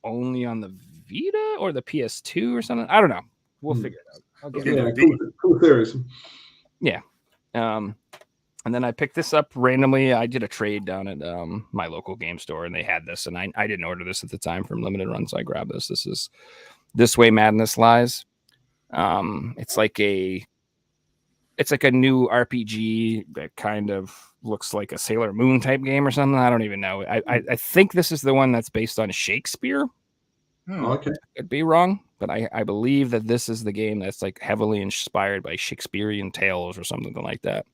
only on the Vita or the PS2 or something. I don't know. We'll figure it out. Cool theories. Yeah. And then I picked this up randomly. I did a trade down at my local game store, and they had this, and I didn't order this at the time from Limited Run, so I grabbed this. This is This Way Madness Lies. It's like a it's like a new RPG that kind of looks like a Sailor Moon type game or something. I don't even know. I think this is the one that's based on Shakespeare. Okay. Could be wrong, but I believe that this is the game that's like heavily inspired by Shakespearean tales or something like that.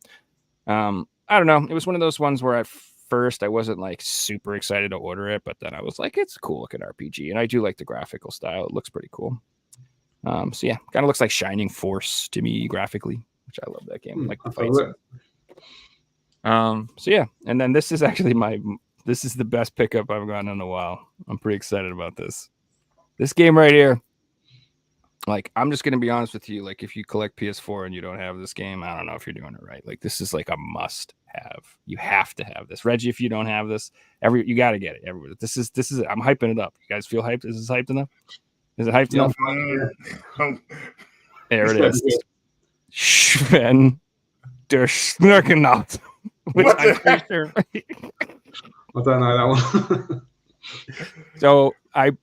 I don't know. It was one of those ones where at first I wasn't like super excited to order it, but then I was like, it's a cool looking RPG, and I do like the graphical style. It looks pretty cool. So yeah, kind of looks like Shining Force to me graphically, which I love that game. Like the fights. So yeah, and then this is actually this is the best pickup I've gotten in a while. I'm pretty excited about this. This game right here. Like, I'm just gonna be honest with you. Like, if you collect PS4 and you don't have this game, I don't know if you're doing it right. Like, this is like a must-have. You have to have this, Reggie. If you don't have this, you got to get it. Everybody, this is. I'm hyping it up. You guys feel hyped? Is this hyped enough? Is it hyped enough? There it is. Sven der Snurkenaut. Which I'm pretty sure. I don't know that one. So I'm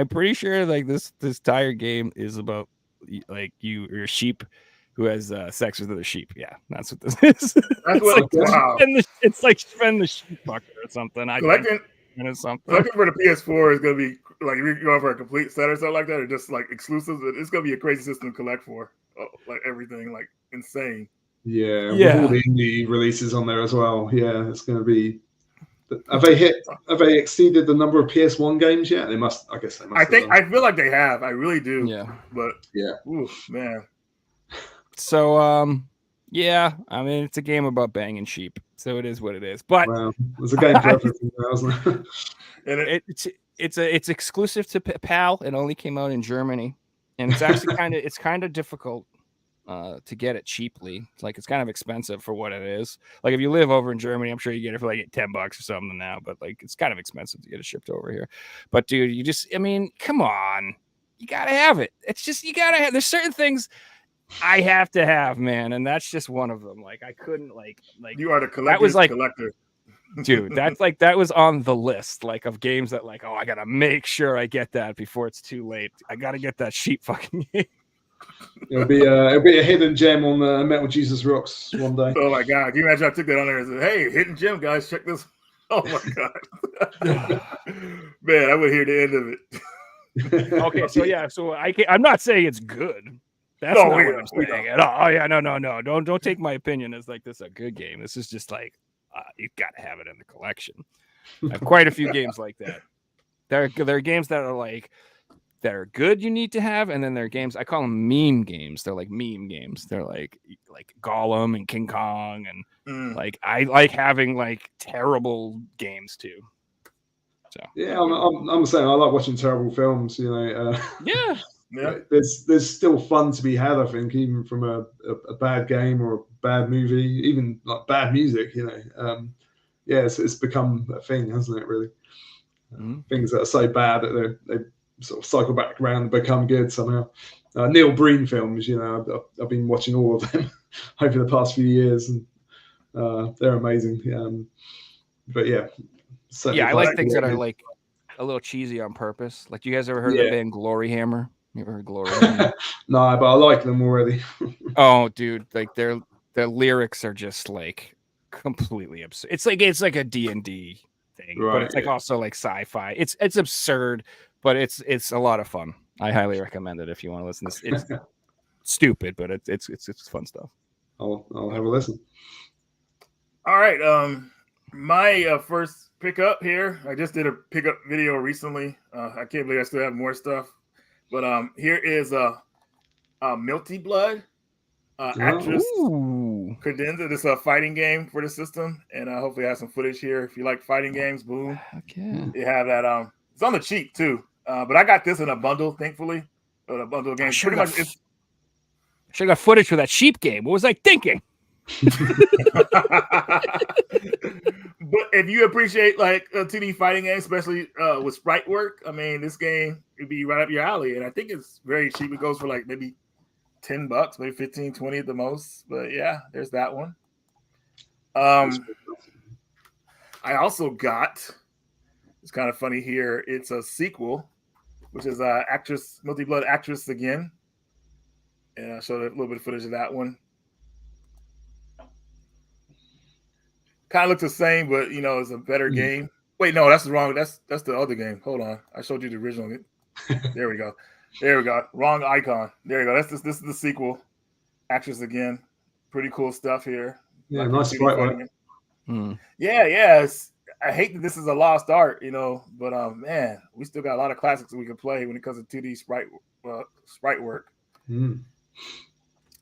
pretty sure like this entire game is about like you're a sheep who has sex with other sheep. Yeah, that's what this is. It's like Sven the sheep fucker or something. Collecting for the PS4 is gonna be like if you're going for a complete set or something like that, or just like exclusives. It's gonna be a crazy system to collect for, like everything, like insane. Yeah, with all the indie releases on there as well. Yeah, it's gonna be. Have they exceeded the number of PS1 games yet? They must. I guess they must. I feel like they have. I really do. Yeah. But yeah. Ooh, man. So yeah. I mean, it's a game about banging sheep, so it is what it is. But there's a game for everything now, isn't it? It's exclusive to PAL. It only came out in Germany, and it's actually kind of difficult. To get it cheaply. Like, it's kind of expensive for what it is. Like, if you live over in Germany, I'm sure you get it for like $10 or something now, but like it's kind of expensive to get it shipped over here. But dude, I mean, come on, you gotta have it. It's just, you gotta have, there's certain things I have to have, man, and that's just one of them. Like, I couldn't like you are the collector. Dude, that was on the list, like, of games that like, oh, I gotta make sure I get that before it's too late. I gotta get that sheep fucking game. It'll be a hidden gem on Metal Jesus Rocks one day. Oh my god! Can you imagine I took that on there and said, "Hey, hidden gem, guys, check this." Oh my god, man! I would hear the end of it. Okay, so yeah, I'm not saying it's good. That's not what I'm saying at all. Oh yeah, no. Don't take my opinion as like this is a good game. This is just like you got to have it in the collection. I have quite a few games like that. There are games that are like. That are good you need to have, and then there are games I call them meme games. They're like meme games. They're like Gollum and King Kong, and like I like having like terrible games too. So yeah, I'm saying I like watching terrible films. You know, yeah. There's still fun to be had. I think even from a bad game or a bad movie, even like bad music. You know, it's become a thing, hasn't it? Really, things that are so bad that they sort of cycle back around and become good somehow. Neil Breen films, you know, I've been watching all of them over the past few years, and they're amazing. But yeah, I like things that are like a little cheesy on purpose. Like, you guys ever heard of the band Glory Hammer? You ever heard Glory Hammer? No, but I like them already. Oh, dude, like their lyrics are just like completely absurd. It's like a D&D thing, but it's like also like sci-fi. It's absurd. But it's a lot of fun. I highly recommend it if you want to listen. It's stupid, but it's fun stuff. I'll have a listen. All right. My first pickup here. I just did a pickup video recently. I can't believe I still have more stuff. But here is Milty Blood. Actress Credenza. This is a fighting game for the system, and hopefully I have some footage here. If you like fighting games, boom. Okay. You have that. It's on the cheap too. But I got this in a bundle, thankfully. A bundle of games. Should have got footage for that sheep game. What was I thinking? But if you appreciate like 2D fighting games, especially with sprite work, I mean, this game would be right up your alley. And I think it's very cheap. It goes for like maybe $10, maybe 15, 20 at the most. But yeah, there's that one. I also got, it's kind of funny here, it's a sequel, which is Milty Blood Actress again. And I showed a little bit of footage of that one. Kind of looks the same, but it's a better game. Wait, no, that's wrong. That's the other game. Hold on, I showed you the original. There we go. Wrong icon. There you go. This is the sequel. Actress again. Pretty cool stuff here. Yeah, nice sprite work. Yeah. I hate that this is a lost art, but man, we still got a lot of classics we can play when it comes to 2D sprite work.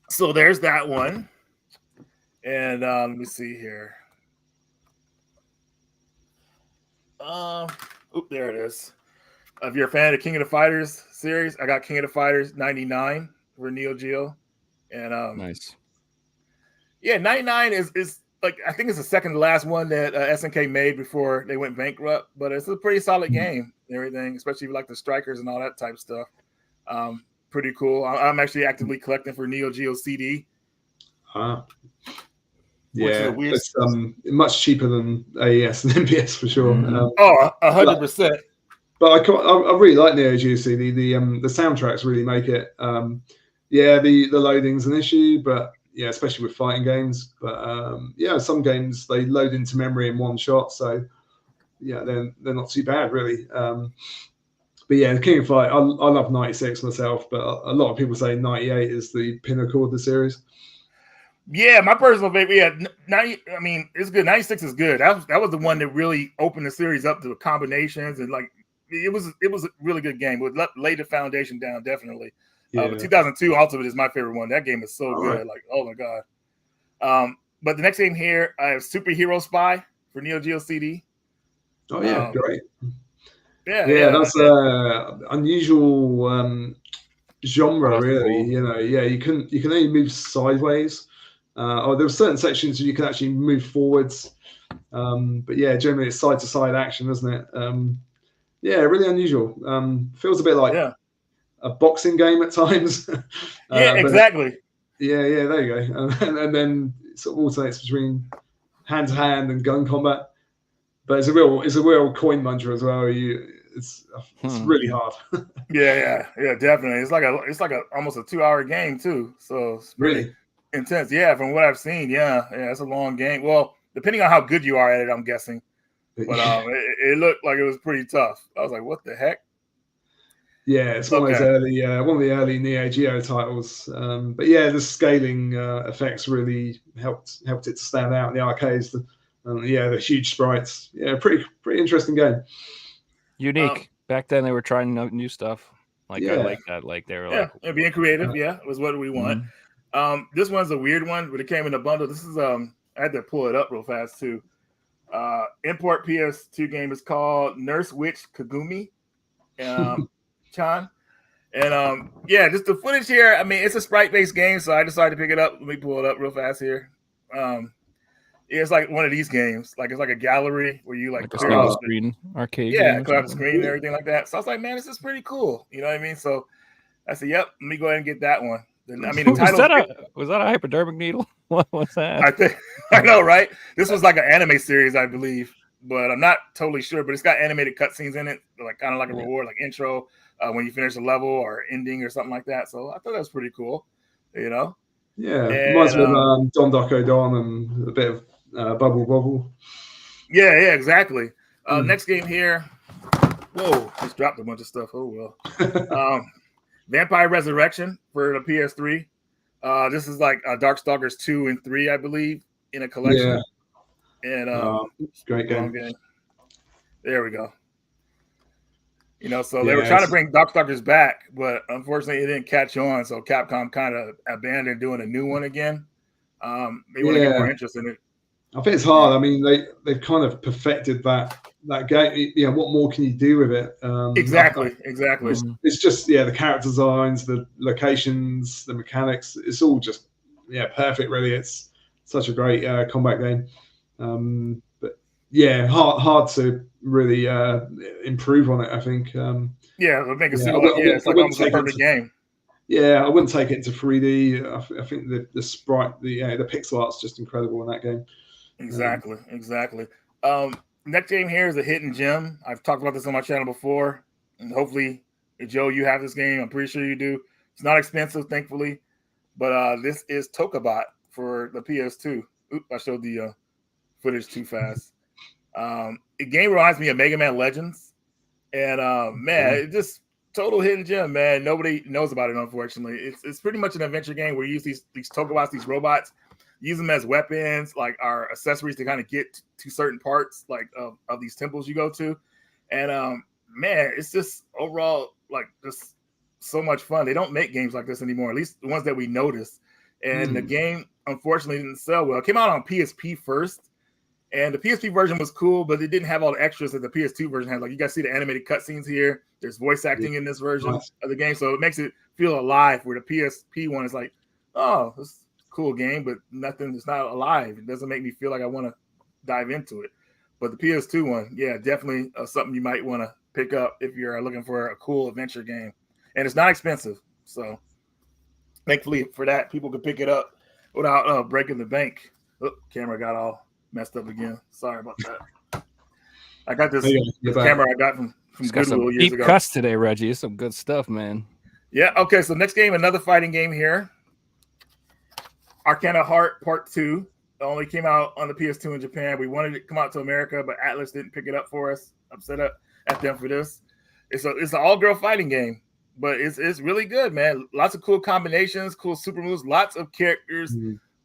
So there's that one. And let me see here. There it is. If you're a fan of King of the Fighters series, I got King of the Fighters 99 for Neo Geo. And nice. Yeah, 99 is like, I think it's the second to last one that SNK made before they went bankrupt, but it's a pretty solid game and everything, especially if you like the strikers and all that type of stuff. Pretty cool. I'm actually actively collecting for Neo Geo CD. Yeah, it's much cheaper than AES and MPS for sure. 100%. But I really like Neo Geo CD. The soundtracks really make it. The loading's an issue, but yeah, especially with fighting games. But some games they load into memory in one shot, so yeah, they're not too bad really. But yeah, the King of Fight, I love 96 myself, but a lot of people say 98 is the pinnacle of the series. Yeah, my personal favorite. Yeah, 90. I mean, it's good. 96 is good. That was the one that really opened the series up to combinations, and like it was a really good game. It laid the foundation down, definitely. Yeah. But 2002 Ultimate is my favorite one. That game is so good. Right. Like, oh my god. But the next game here, I have Superhero Spy for Neo Geo CD. Oh yeah, great. Yeah, that's unusual genre, really. Cool. You can only move sideways. There were certain sections where you can actually move forwards. But yeah, generally it's side to side action, isn't it? Really unusual. Feels a bit like a boxing game at times. Exactly. There you go. And then it sort of alternates between hand to hand and gun combat. But it's a real coin muncher as well. It's really hard. yeah, definitely. It's like a almost a 2-hour game too. So it's really intense. Yeah, from what I've seen. Yeah, it's a long game. Well, depending on how good you are at it, I'm guessing. But it looked like it was pretty tough. I was like, what the heck? Yeah, it's one of those early, one of the early Neo Geo titles. But yeah, the scaling effects really helped it to stand out in the arcades. The huge sprites. Yeah, pretty interesting game. Unique. Back then, they were trying new stuff. Like I like that. Like they were and being creative. Was what we want. This one's a weird one, but it came in a bundle. This is I had to pull it up real fast too. Import PS2 game is called Nurse Witch Kagumi. Chan. And just the footage here. I mean, it's a sprite-based game, so I decided to pick it up. Let me pull it up real fast here. It's like one of these games. Like it's like a gallery where you like clear out screen arcade. Yeah, clear out the screen and everything like that. So I was like, man, this is pretty cool. You know what I mean? So I said, yep, let me go ahead and get that one. I mean, the title was that a hypodermic needle? What's that? I know, right? This was like an anime series, I believe, but I'm not totally sure. But it's got animated cutscenes in it, like kind of like a reward, like intro when you finish a level or ending or something like that. So I thought that was pretty cool. Yeah, reminds me of Don Doko Don and a bit of Bubble Bobble. Yeah, exactly. Next game here. Whoa, just dropped a bunch of stuff. Oh well. Vampire Resurrection for the PS3. This is like Darkstalkers 2 and 3, I believe, in a collection. Yeah. And great game. There we go. So they were trying to bring Darkstalkers back, but unfortunately it didn't catch on. So Capcom kind of abandoned doing a new one again. They want to get more interest in it. I think it's hard. I mean, they've kind of perfected that game. What more can you do with it? Exactly. It's just the character designs, the locations, the mechanics. It's all just perfect. Really, it's such a great combat game. But hard to really improve on it. I think. It'll make it seem it's like almost a perfect game. Yeah, I wouldn't take it into 3D. I think the sprite, the pixel art's just incredible in that game. Exactly. Next game here is a hidden gem. I've talked about this on my channel before, and hopefully, Joe, you have this game. I'm pretty sure you do. It's not expensive, thankfully, but this is Tokabot for the PS2. Oops, I showed the footage too fast. The game reminds me of Mega Man Legends, and man, it just total hidden gem, man. Nobody knows about it, unfortunately. It's pretty much an adventure game where you use these Tokabots, these robots, use them as weapons, like our accessories to kind of get to certain parts, like of these temples you go to. And man, it's just overall like just so much fun. They don't make games like this anymore, at least the ones that we noticed. And the game unfortunately didn't sell well. It came out on PSP first. And the PSP version was cool, but it didn't have all the extras that the PS2 version had. Like, you guys see the animated cutscenes here. There's voice acting in this version of the game, so it makes it feel alive. Where the PSP one is like, oh, this is a cool game, but nothing. It's not alive. It doesn't make me feel like I want to dive into it. But the PS2 one, yeah, definitely something you might want to pick up if you're looking for a cool adventure game, and it's not expensive. So, thankfully for that, people can pick it up without breaking the bank. Oh, camera got all messed up again. Sorry about that. I got this camera I got from Goodwill years ago. Deep cuts today, Reggie. It's some good stuff, man. Yeah. Okay. So next game, another fighting game here. Arcana Heart Part 2. It only came out on the PS2 in Japan. We wanted it to come out to America, but Atlas didn't pick it up for us. Upset at them for this. It's an all-girl fighting game, but it's really good, man. Lots of cool combinations, cool super moves, lots of characters.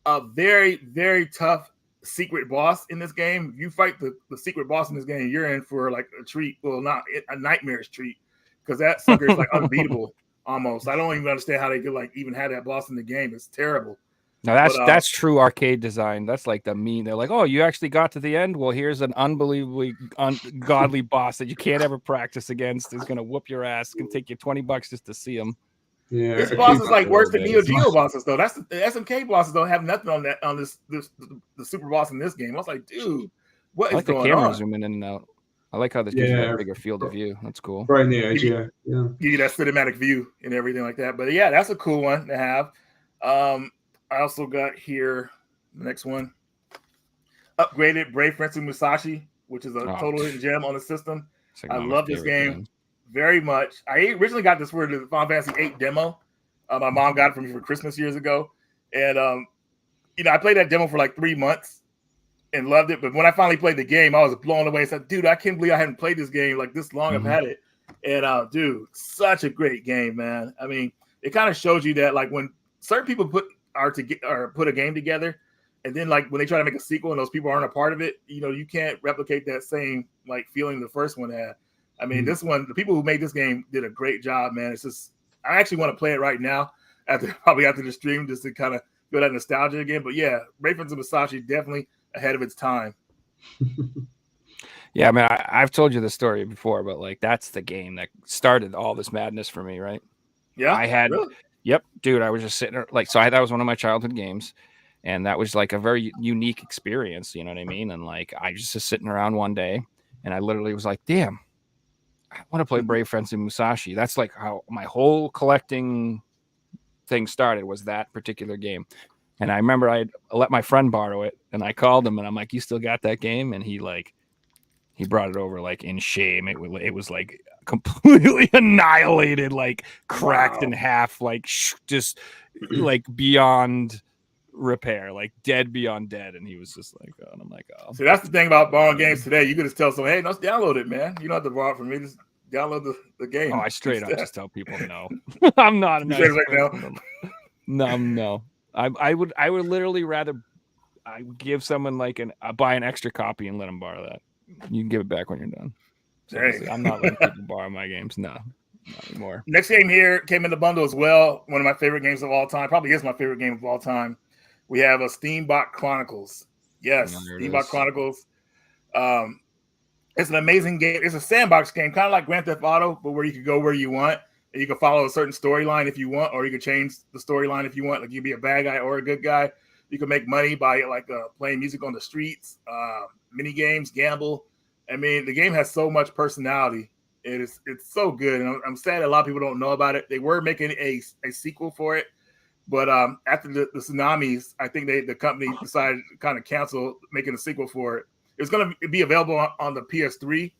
A very, very tough secret boss in this game. If you fight the secret boss in this game, you're in for like a treat. Well, not a nightmarish treat, because that sucker is like unbeatable almost. I don't even understand how they could like even have that boss in the game. It's terrible. Now that's true arcade design. That's like the mean. They're like, oh, you actually got to the end. Well, here's an unbelievably ungodly boss that you can't ever practice against. Is gonna whoop your ass. It's gonna take you $20 just to see him. Yeah, this boss is like worse than Neo Geo bosses though. That's the SMK bosses don't have nothing on that on this the super boss in this game. I was like, dude, what is going on? I like the camera zooming in and out. I like how this gives you a bigger field of view. That's cool. Right near edge, yeah. Give you that cinematic view and everything like that. But yeah, that's a cool one to have. I also got here the next one, upgraded Brave Fencer Musashi, which is a total hidden gem on the system. Like I love this game very much. I originally got this for the Final Fantasy VIII demo. My mom got it for me for Christmas years ago, and I played that demo for like 3 months and loved it. But when I finally played the game, I was blown away. I said, "Dude, I can't believe I hadn't played this game like this long. I've had it." And dude, such a great game, man. I mean, it kind of shows you that like when certain people put a game together, and then like when they try to make a sequel and those people aren't a part of it, you can't replicate that same like feeling the first one had. I mean, this one, the people who made this game did a great job, man. It's just, I actually want to play it right now probably after the stream, just to kind of feel that nostalgia again. But yeah, Brave Fencer Musashi definitely ahead of its time. Yeah, I mean, I've told you the story before, but like that's the game that started all this madness for me, right? Yeah, I had. Really? Yep, dude, I was just sitting there, like, that was one of my childhood games, and that was like a very unique experience, you know what I mean? And like, I just sitting around one day, and I literally was like, damn, I want to play Brave Fencer Musashi. That's like how my whole collecting thing started, was that particular game. And I remember I let my friend borrow it, and I called him, and I'm like, you still got that game? And he brought it over like in shame. It was like completely annihilated, like cracked in half, like just like beyond repair, like dead beyond dead. And he was just like, oh, and I'm like, oh. So that's the thing about borrowing games today. You could just tell someone, hey, let's download it, man. You don't have to borrow it from me. Just download the game. Oh, I straight up just tell people no. I'm not a nice person. No. I would literally rather I give someone like buy an extra copy and let them borrow that. You can give it back when you're done. So I'm not letting people borrow my games. No, not anymore. Next game here came in the bundle as well. One of my favorite games of all time. Probably is my favorite game of all time. We have a Steambot Chronicles. Yes, Steambot Chronicles. It's an amazing game. It's a sandbox game, kind of like Grand Theft Auto, but where you can go where you want. And you can follow a certain storyline if you want, or you can change the storyline if you want. Like you can be a bad guy or a good guy. You can make money by like playing music on the streets, mini games, gamble. I mean, the game has so much personality. It's so good, and I'm sad that a lot of people don't know about it. They were making a sequel for it, but after the tsunamis, I think the company decided to kind of cancel making a sequel for it. It's going to be available on the PS3,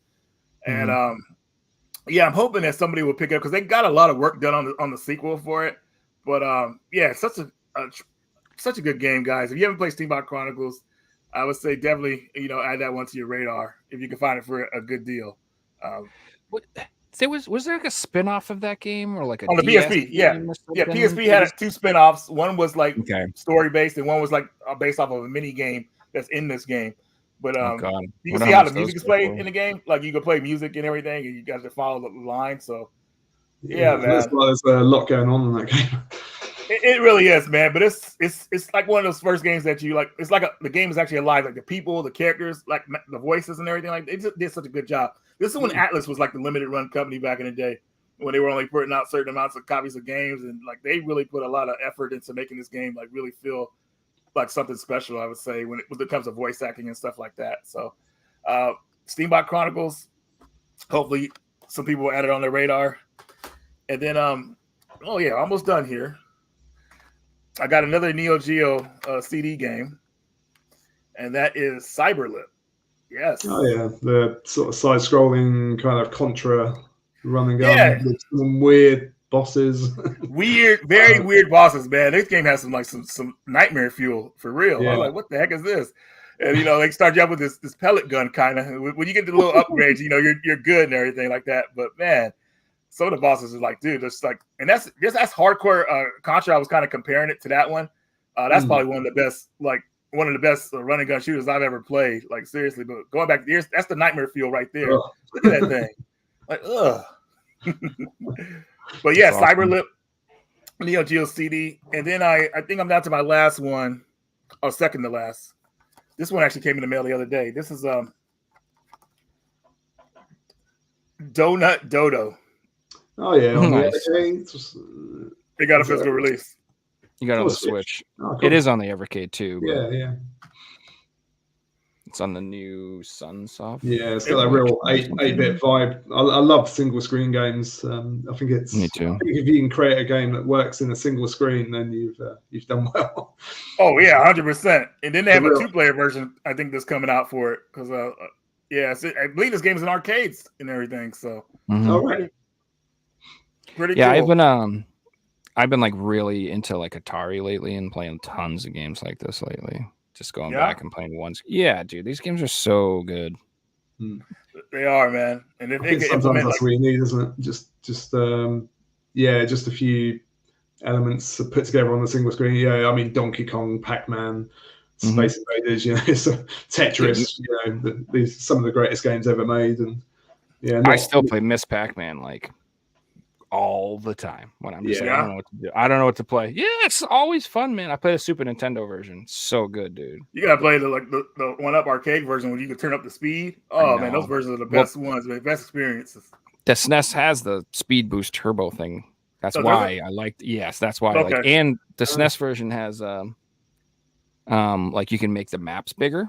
and I'm hoping that somebody will pick it up because they got a lot of work done on the sequel for it. But yeah, it's such a good game, guys. If you haven't played Steambot Chronicles, I would say definitely, add that one to your radar if you can find it for a good deal. Was there like a spin-off of that game or like a on the DS PSP? game or Yeah. something? PSP had two spin-offs. One was like Okay. story based, and one was like based off of a mini game that's in this game. But you can see how the music is played in the game. Like you can play music and everything, and you guys can follow the line. So yeah, man, there's a lot going on in that game. It really is, man. But it's like one of those first games that you like. It's like the game is actually alive. Like the people, the characters, like the voices and everything. Like they just did such a good job. This is when Atlas was like the limited run company back in the day, when they were only putting out certain amounts of copies of games, and like they really put a lot of effort into making this game like really feel like something special. I would say when it comes to voice acting and stuff like that. So, Steambot Chronicles. Hopefully, some people will add it on their radar. And then, almost done here. I got another Neo Geo CD game, and that is Cyberlip. Yes. Oh yeah, the sort of side-scrolling kind of Contra run and gun with some weird bosses. Very weird bosses, man. This game has some nightmare fuel for real. Yeah. I was like, what the heck is this? And they start you up with this pellet gun kind of. When you get the little upgrades, you're good and everything like that. But man, some of the bosses are like, dude, it's like, and that's hardcore Contra. I was kind of comparing it to that one. That's probably one of the best run and gun shooters I've ever played. Like seriously, but going back to years, that's the nightmare fuel right there. Oh. Look at that thing. Like, ugh. But yeah, awesome. Cyberlip, Neo Geo CD, and then I think I'm down to my last one, or second to last. This one actually came in the mail the other day. This is Donut Dodo. Oh yeah, nice. They got a physical release. You got it on the Switch. Oh, cool. It is on the Evercade too. Yeah. It's on the new Sunsoft. Yeah, it's got a real 8-bit vibe. I love single screen games. I think it's. Me too. I think if you can create a game that works in a single scrreen, then you've done well. Oh yeah, 100%. And then they have a 2-player version. I think that's coming out for it because I believe this game is in arcades and everything. So right. Pretty cool. I've been like really into like Atari lately and playing tons of games like this lately. Just going back and playing ones. Yeah, dude, these games are so good. They are, man. And if they sometimes that's what you need, isn't it? Just a few elements put together on the single screen. Yeah, I mean Donkey Kong, Pac-Man, Space Invaders, so Tetris. These some of the greatest games ever made. And I still play Miss Pac-Man like all the time when I'm just like, I don't know what to do. I don't know what to play. Yeah, it's always fun, man. I play the Super Nintendo version. So good, dude. You gotta play the 1-up arcade version where you can turn up the speed. Oh man, those versions are the best ones, man. Best experiences. The SNES has the speed boost turbo thing. That's why I liked. Yes, that's why I like. And the SNES version has like you can make the maps bigger,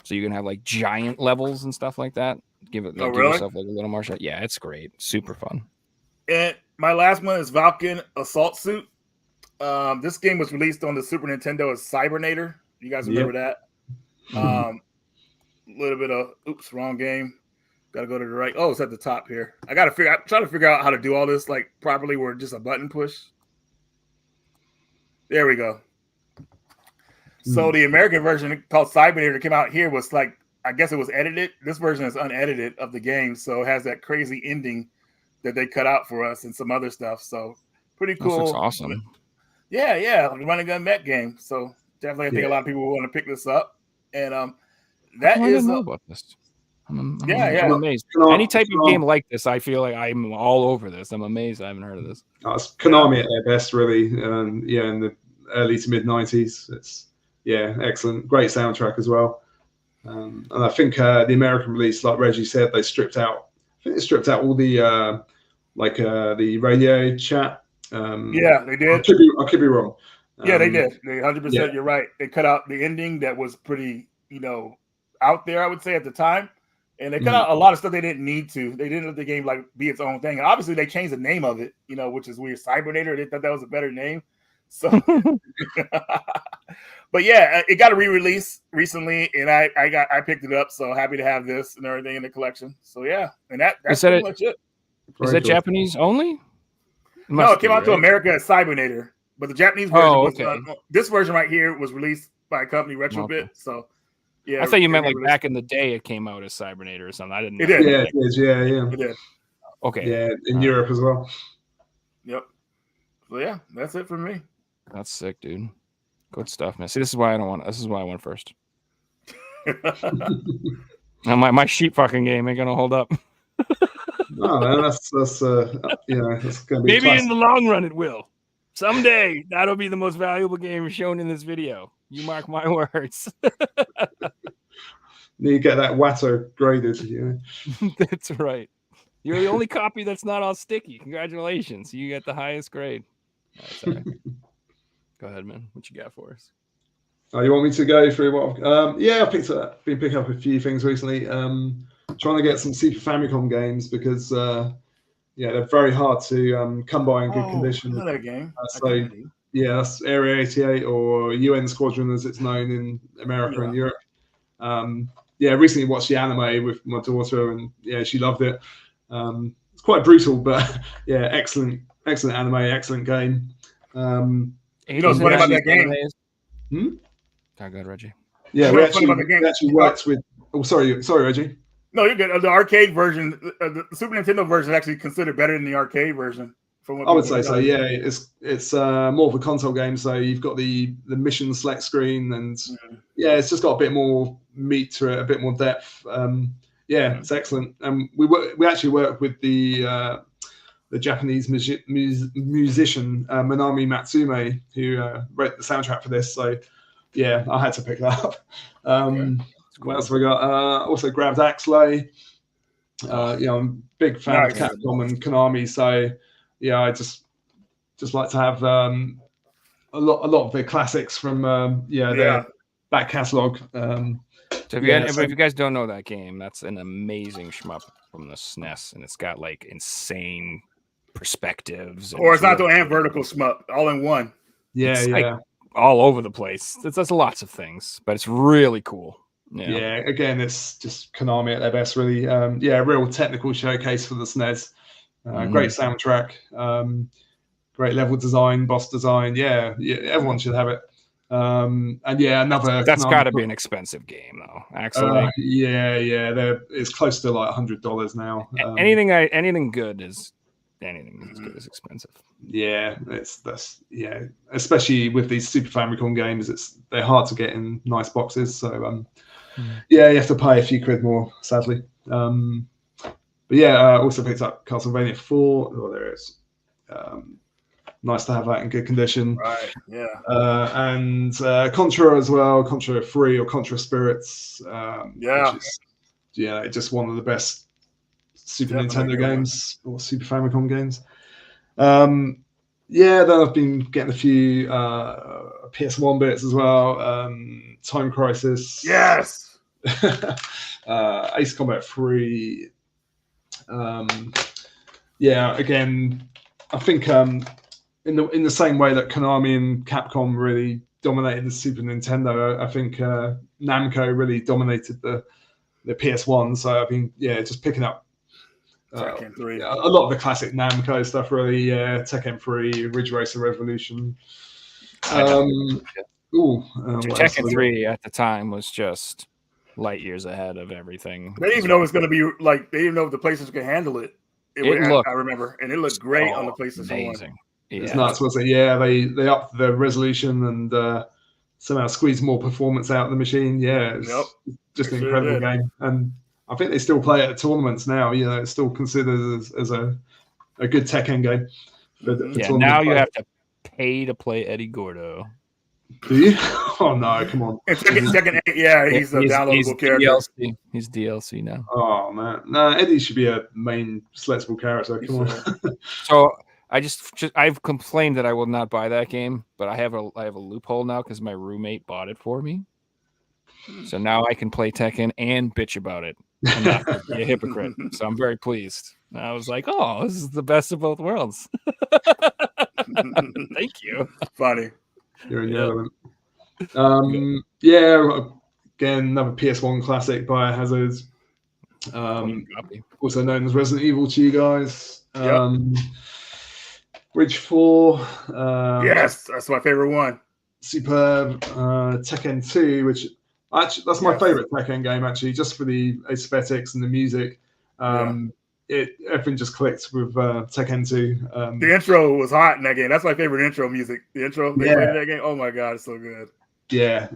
so you can have like giant levels and stuff like that. Give yourself like a little more shot. Yeah, it's great. Super fun. And my last one is Valken Assault Suit. This game was released on the Super Nintendo as Cybernator. You guys remember that? A little bit of wrong game. Got to go to the right. Oh, it's at the top here. I'm trying to figure out how to do all this like properly, where just a button push. There we go. So the American version called Cybernator came out here was like, I guess it was edited. This version is unedited of the game, so it has that crazy ending that they cut out for us and some other stuff. So pretty cool. This looks awesome. Yeah. Run and gun mech game. So definitely I think a lot of people will want to pick this up. And that I is know about this. I'm amazed. Any type of game like this, I feel like I'm all over this. I'm amazed I haven't heard of this. It's Konami at their best, really. In the early to mid 90s. It's excellent. Great soundtrack as well. And I think the American release, like Reggie said, they stripped out all the the radio chat. They did. I could be wrong. They did. They 100%. You're right. They cut out the ending that was pretty, out there, I would say, at the time, and they cut out a lot of stuff they didn't need to. They didn't let the game be its own thing. And obviously, they changed the name of it, which is weird. Cybernator. They thought that was a better name. So, but it got a re-release recently, and I picked it up. So happy to have this and everything in the collection. So and that's pretty much it. Is that Japanese only? No, it came out to America as Cybernator, but the Japanese version was this version right here was released by a company, Retrobit. Okay. So yeah, I thought you meant like back in the day it came out as Cybernator or something. I didn't know. It did. Yeah, it is. Yeah. It did. Okay. Yeah, in Europe as well. Yep. So yeah, that's it for me. That's sick, dude. Good stuff, man. See, this is why I don't want. This is why I went first. Now my sheep fucking game ain't gonna hold up. No, man, that's that's going to be maybe in the long run it will. Someday that'll be the most valuable game shown in this video. You mark my words. You get that Watto graded. You know? That's right. You're the only copy that's not all sticky. Congratulations, you get the highest grade. Sorry. Go ahead, man. What you got for us? Oh, you want me to go through what? I've been picking up a few things recently. Trying to get some Super Famicom games because they're very hard to come by in good condition. I know that game. That's Area 88 or UN Squadron as it's known in America and Europe. Recently watched the anime with my daughter and she loved it. It's quite brutal, but excellent anime, excellent game. You know what's funny about that game? Oh, good, Reggie. Yeah, we actually worked with. Oh, sorry, Reggie. No, you're good. The arcade version, the Super Nintendo version, is actually considered better than the arcade version. From what I would say so. Yeah, it's more of a console game, so you've got the mission select screen, and it's just got a bit more meat to it, a bit more depth. It's excellent. We actually work with the Japanese musician Manami Matsume, who wrote the soundtrack for this. So I had to pick that up. What else have we got? Also grabbed Axley. I'm a big fan of Capcom and Konami, so I just like to have a lot of the classics from their back catalogue. So if you guys don't know that game, that's an amazing shmup from the SNES, and it's got like insane perspectives. Horizontal and vertical shmup all in one. Like all over the place. That's lots of things, but it's really cool. Yeah, again, it's just Konami at their best, really. Real technical showcase for the SNES. Great soundtrack, great level design, boss design. Everyone should have it. Another. That's got to be an expensive game, though. Actually, it's close to like $100 now. Anything good is expensive. Especially with these Super Famicom games, they're hard to get in nice boxes. So you have to pay a few quid more, sadly. Also picked up Castlevania 4. Oh, there it is. Nice to have that in good condition. Right. Yeah. And Contra as well. Contra 3 or Contra Spirits. Which is, just one of the best Super Nintendo games or Super Famicom games. Then I've been getting a few PS1 bits as well. Time Crisis. Yes. Ace Combat 3. Again, I think in the same way that Konami and Capcom really dominated the Super Nintendo, I think Namco really dominated the PS1. So I've been just picking up Tekken 3. A lot of the classic Namco stuff, really. Tekken 3, Ridge Racer Revolution. Tekken 3 at the time was just light years ahead of everything. They didn't even know it was going to be like. They didn't even know if the PlayStation could handle it. I remember, and it looked great on the PlayStation. Amazing. It's nuts, wasn't it? Yeah, they upped the resolution and somehow squeezed more performance out of the machine. Yeah, it's just an incredible game, and I think they still play it at tournaments now. It's still considered as a good Tekken game. Now you have to pay to play Eddie Gordo. Do you? Oh no! Come on. Tekken 8, he's a downloadable character. DLC. He's DLC now. Oh man, no, Eddie should be a main selectable character. Come on. So I've complained that I will not buy that game, but I have a loophole now because my roommate bought it for me. So now I can play Tekken and bitch about it and not be a hypocrite. So I'm very pleased. And I was like, oh, this is the best of both worlds. Thank you. Funny. You're in the element. Again, another PS1 classic, Biohazard. Also known as Resident Evil to you guys. Bridge 4. Yes, that's my favorite one. superb. Tekken 2, which actually that's my favorite Tekken game, actually, just for the aesthetics and the music. Everything just clicked with Tekken 2. The intro was hot in that game. That's my favorite intro music. The intro they played in that game. Oh my god, it's so good. Yeah,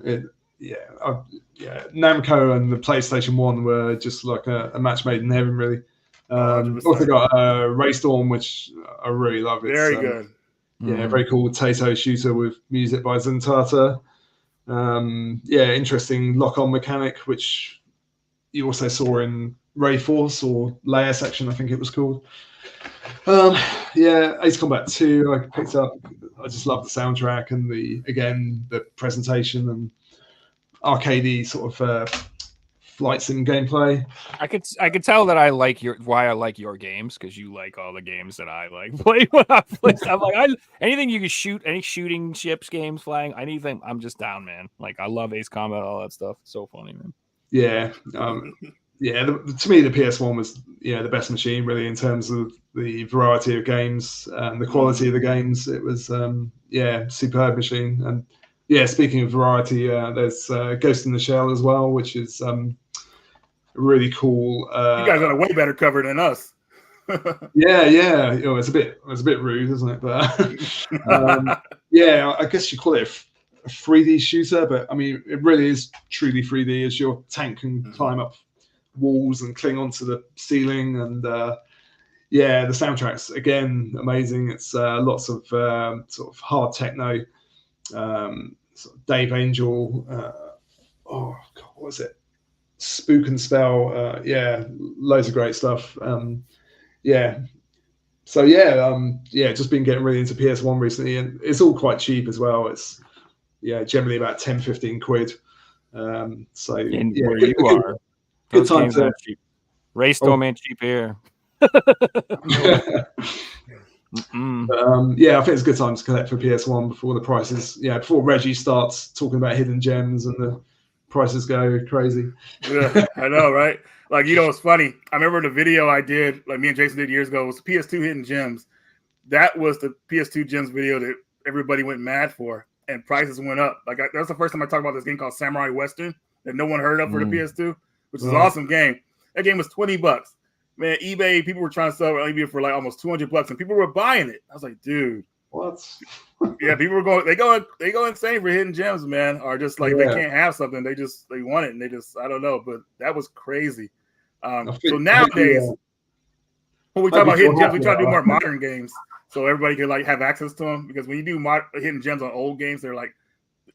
Namco and the PlayStation 1 were just like a match made in heaven, really. Also got Raystorm, which I really love. It's very good. Yeah, very cool Taito shooter with music by Zentata. Interesting lock-on mechanic, which you also saw in Ray Force or Layer Section, I think it was called. Ace Combat 2 I picked up. I just love the soundtrack and the presentation and arcadey sort of flight sim gameplay. I could tell that I like why I like your games, because you like all the games that I like play when I play. I'm like, anything you can shoot, any shooting ships games, flying, anything, I'm just down, man. Like, I love Ace Combat, all that stuff. It's so funny, man. Yeah. To me, the PS1 was the best machine, really, in terms of the variety of games and the quality of the games. It was superb machine. And speaking of variety, there's Ghost in the Shell as well, which is really cool. You guys got a way better cover than us. It's a bit rude, isn't it? But I guess you call it a 3D shooter, but I mean, it really is truly 3D, as your tank can climb up walls and cling onto the ceiling. And the soundtrack's again amazing. It's lots of sort of hard techno, sort of Dave Angel. What was it? Spook and Spell. Loads of great stuff. Just been getting really into PS1 recently, and it's all quite cheap as well. It's generally about 10-15 quid. Where you are, good time to cheap. Raystorm ain't cheap here. I think it's a good time to collect for PS1 before the prices. Before Reggie starts talking about hidden gems and the prices go crazy. Yeah, I know, right? Like, it's funny. I remember the video I did, like me and Jason did years ago, was PS2 hidden gems. That was the PS2 gems video that everybody went mad for, and prices went up. Like, that's the first time I talked about this game called Samurai Western that no one heard of for the PS2, which is an awesome game. That game was $20. Man, eBay, people were trying to sell it on eBay for like almost $200, and people were buying it. I was like, dude, what? People were going. They go insane for hidden gems, man. Or just like they can't have something, they want it, and I don't know. But that was crazy. So nowadays, when we talk about hidden gems, we try to do more modern games, so everybody can like have access to them. Because when you do hidden gems on old games, they're like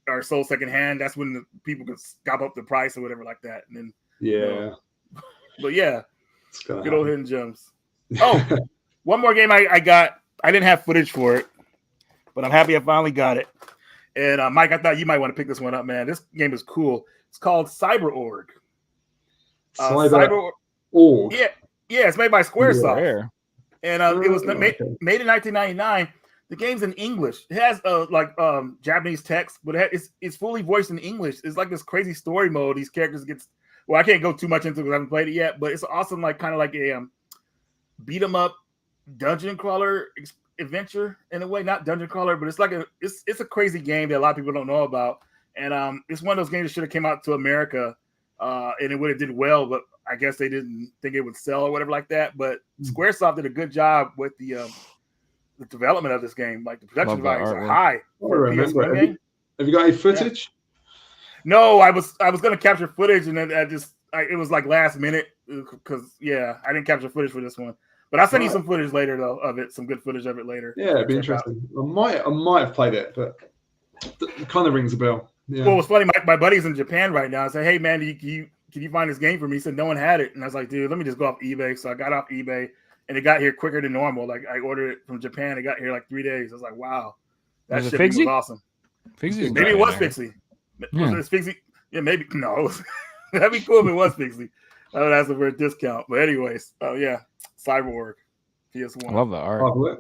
are sold secondhand. That's when the people can gobble up the price or whatever like that. And then but good old hidden gems. Oh, one more game I got. I didn't have footage for it, but I'm happy I finally got it. And Mike, I thought you might want to pick this one up, man. This game is cool. It's called CyberOrg. CyberOrg. Yeah, it's made by Squaresoft. And it was made in 1999. The game's in English. It has Japanese text, but it's fully voiced in English. It's like this crazy story mode. These characters well, I can't go too much into it because I haven't played it yet, but it's awesome, like kind of like a beat 'em up dungeon crawler adventure in a way. Not dungeon crawler, but it's like it's a crazy game that a lot of people don't know about. And it's one of those games that should have came out to America, and it would have did well, but I guess they didn't think it would sell or whatever like that. But Squaresoft did a good job with the development of this game. Like, the production values are high for a PS1 game. Have you got any footage? Yeah. No, I was going to capture footage, and then it was like last minute because I didn't capture footage for this one. But I'll send you some footage later though of it, some good footage of it later. Yeah, it'd be interesting. I might have played it, but it kind of rings a bell. Yeah. Well, it was funny. My buddy's in Japan right now. I said, "Hey man, can you find this game for me?" He said no one had it, and I was like, "Dude, let me just go off eBay." So I got off eBay, and it got here quicker than normal. Like, I ordered it from Japan, it got here like 3 days. I was like, "Wow, that shit was awesome." Fixie? Maybe it was Fixie. Yeah. Was it Fixie? Yeah, maybe. No, that'd be cool if it was Fixie. I would ask for a discount. But anyways, CyberOrg, PS1. I love the art.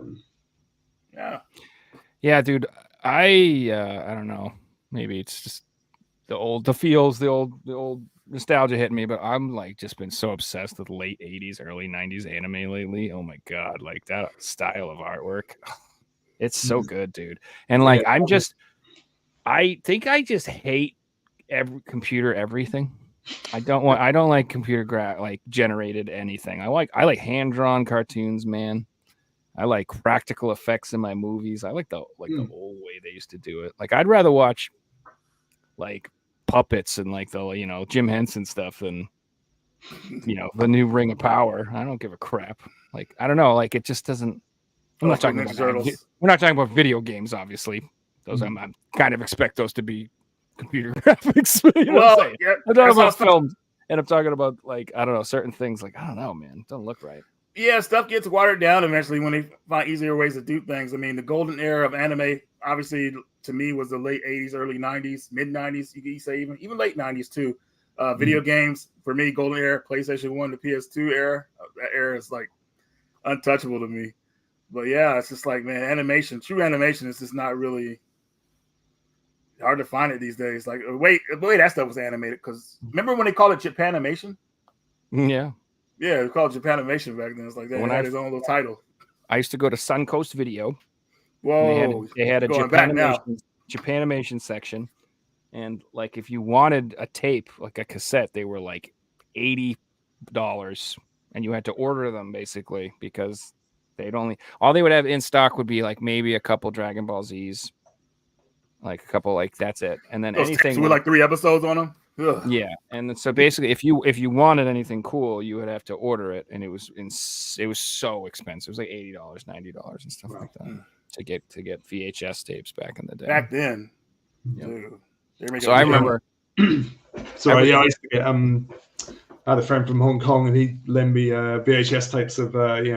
Yeah, dude. I don't know. Maybe it's just the old nostalgia hit me, but I'm like just been so obsessed with late 80s, early 90s anime lately. Oh my god, like that style of artwork. It's so good, dude. And like I think I just hate computer everything. I don't like computer like generated anything. I like hand drawn cartoons, man. I like practical effects in my movies. I like the old way they used to do it. Like I'd rather watch like puppets and like the Jim Henson stuff than the new Ring of Power. I don't give a crap. Like I don't know. Like it just doesn't. We're not talking about video games, obviously. Those I'm kind of expect those to be computer graphics. You know what I'm saying? Yeah, I'm talking about films, and I'm talking about like I don't know certain things. Like I don't know, man, it doesn't look right. Yeah, stuff gets watered down eventually when they find easier ways to do things. I mean, the golden era of anime, obviously, to me, was the late 80s, early 90s, mid 90s. You could say even late 90s too. Video games for me, golden era, PlayStation 1 to PS2 era. That era is like untouchable to me. But yeah, it's just like, man, true animation is just not really hard to find it these days. Like, wait, that stuff was animated because remember when they called it Japanimation? Yeah. Yeah, it was called Japanimation back then. It's like that. It had its own little title. I used to go to Suncoast Video. Whoa. They had a Japanimation section. And like if you wanted a tape, like a cassette, they were like $80. And you had to order them basically because all they would have in stock would be like maybe a couple Dragon Ball Z's. Like a couple, like that's it. And then anything with like 3 episodes on them. Ugh. Yeah, and so basically, if you wanted anything cool, you would have to order it, and it was so expensive. It was like $80, $90, and stuff like that to get VHS tapes back in the day. Back then, so I remember. Sorry, I used to get I had a friend from Hong Kong, and he'd lend me VHS tapes of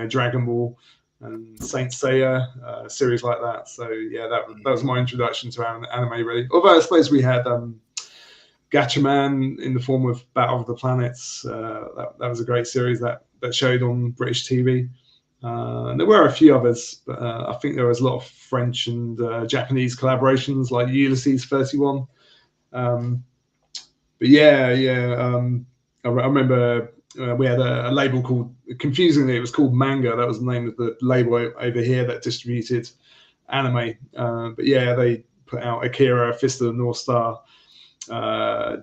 Dragon Ball and Saint Seiya series like that. So yeah, that was my introduction to anime, really. Although I suppose we had Gatchaman in the form of Battle of the Planets. That was a great series that showed on British TV. And there were a few others, but I think there was a lot of French and Japanese collaborations like Ulysses 31. But I remember we had a label called, confusingly, it was called Manga. That was the name of the label over here that distributed anime. But yeah, they put out Akira, Fist of the North Star,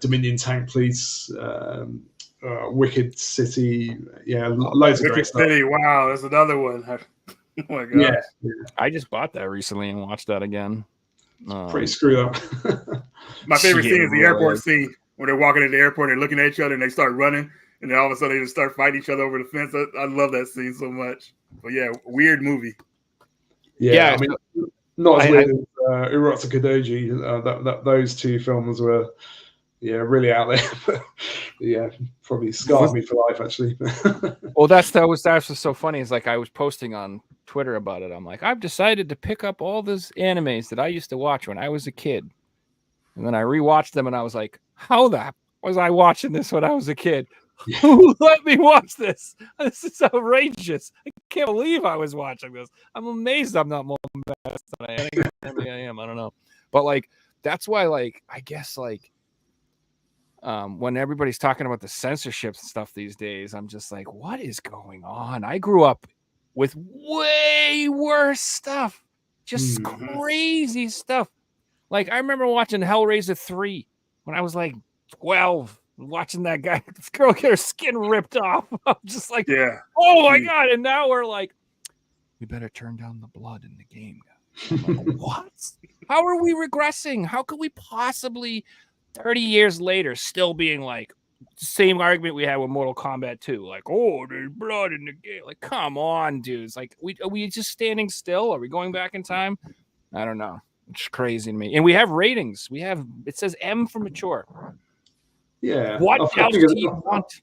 Dominion Tank Police, Wicked City, loads of great stuff. Wicked City, wow, that's another one. Oh my god! Yeah. I just bought that recently and watched that again. Pretty screwed up. My favorite scene is the airport scene where they're walking at the airport and they're looking at each other and they start running and then all of a sudden they just start fighting each other over the fence. I love that scene so much. But yeah, weird movie. Yeah, I mean, not as weird as Erotica Doji. Those two films were, really out there. But, yeah, probably scarred me for life, actually. Well, that's what's so funny. Is like I was posting on Twitter about it. I'm like, I've decided to pick up all those animes that I used to watch when I was a kid, and then I rewatched them, and I was like, how the was I watching this when I was a kid? Yeah. Who let me watch this? This is outrageous. I can't believe I was watching this. I'm amazed I'm not more best than I think maybe I am. I don't know. But like that's why like I guess like when everybody's talking about the censorship stuff these days, I'm just like, what is going on? I grew up with way worse stuff. Just crazy stuff. Like I remember watching Hellraiser 3 when I was like 12. Watching that this girl get her skin ripped off. I'm just like, oh my god! And now we're like, we better turn down the blood in the game. I'm like, what? How are we regressing? How could we possibly, 30 years later, still being like the same argument we had with Mortal Kombat 2? Like, oh, there's blood in the game. Like, come on, dudes. Like, are we just standing still? Are we going back in time? I don't know. It's crazy to me. And we have ratings. It says M for mature. Yeah. What else do you want?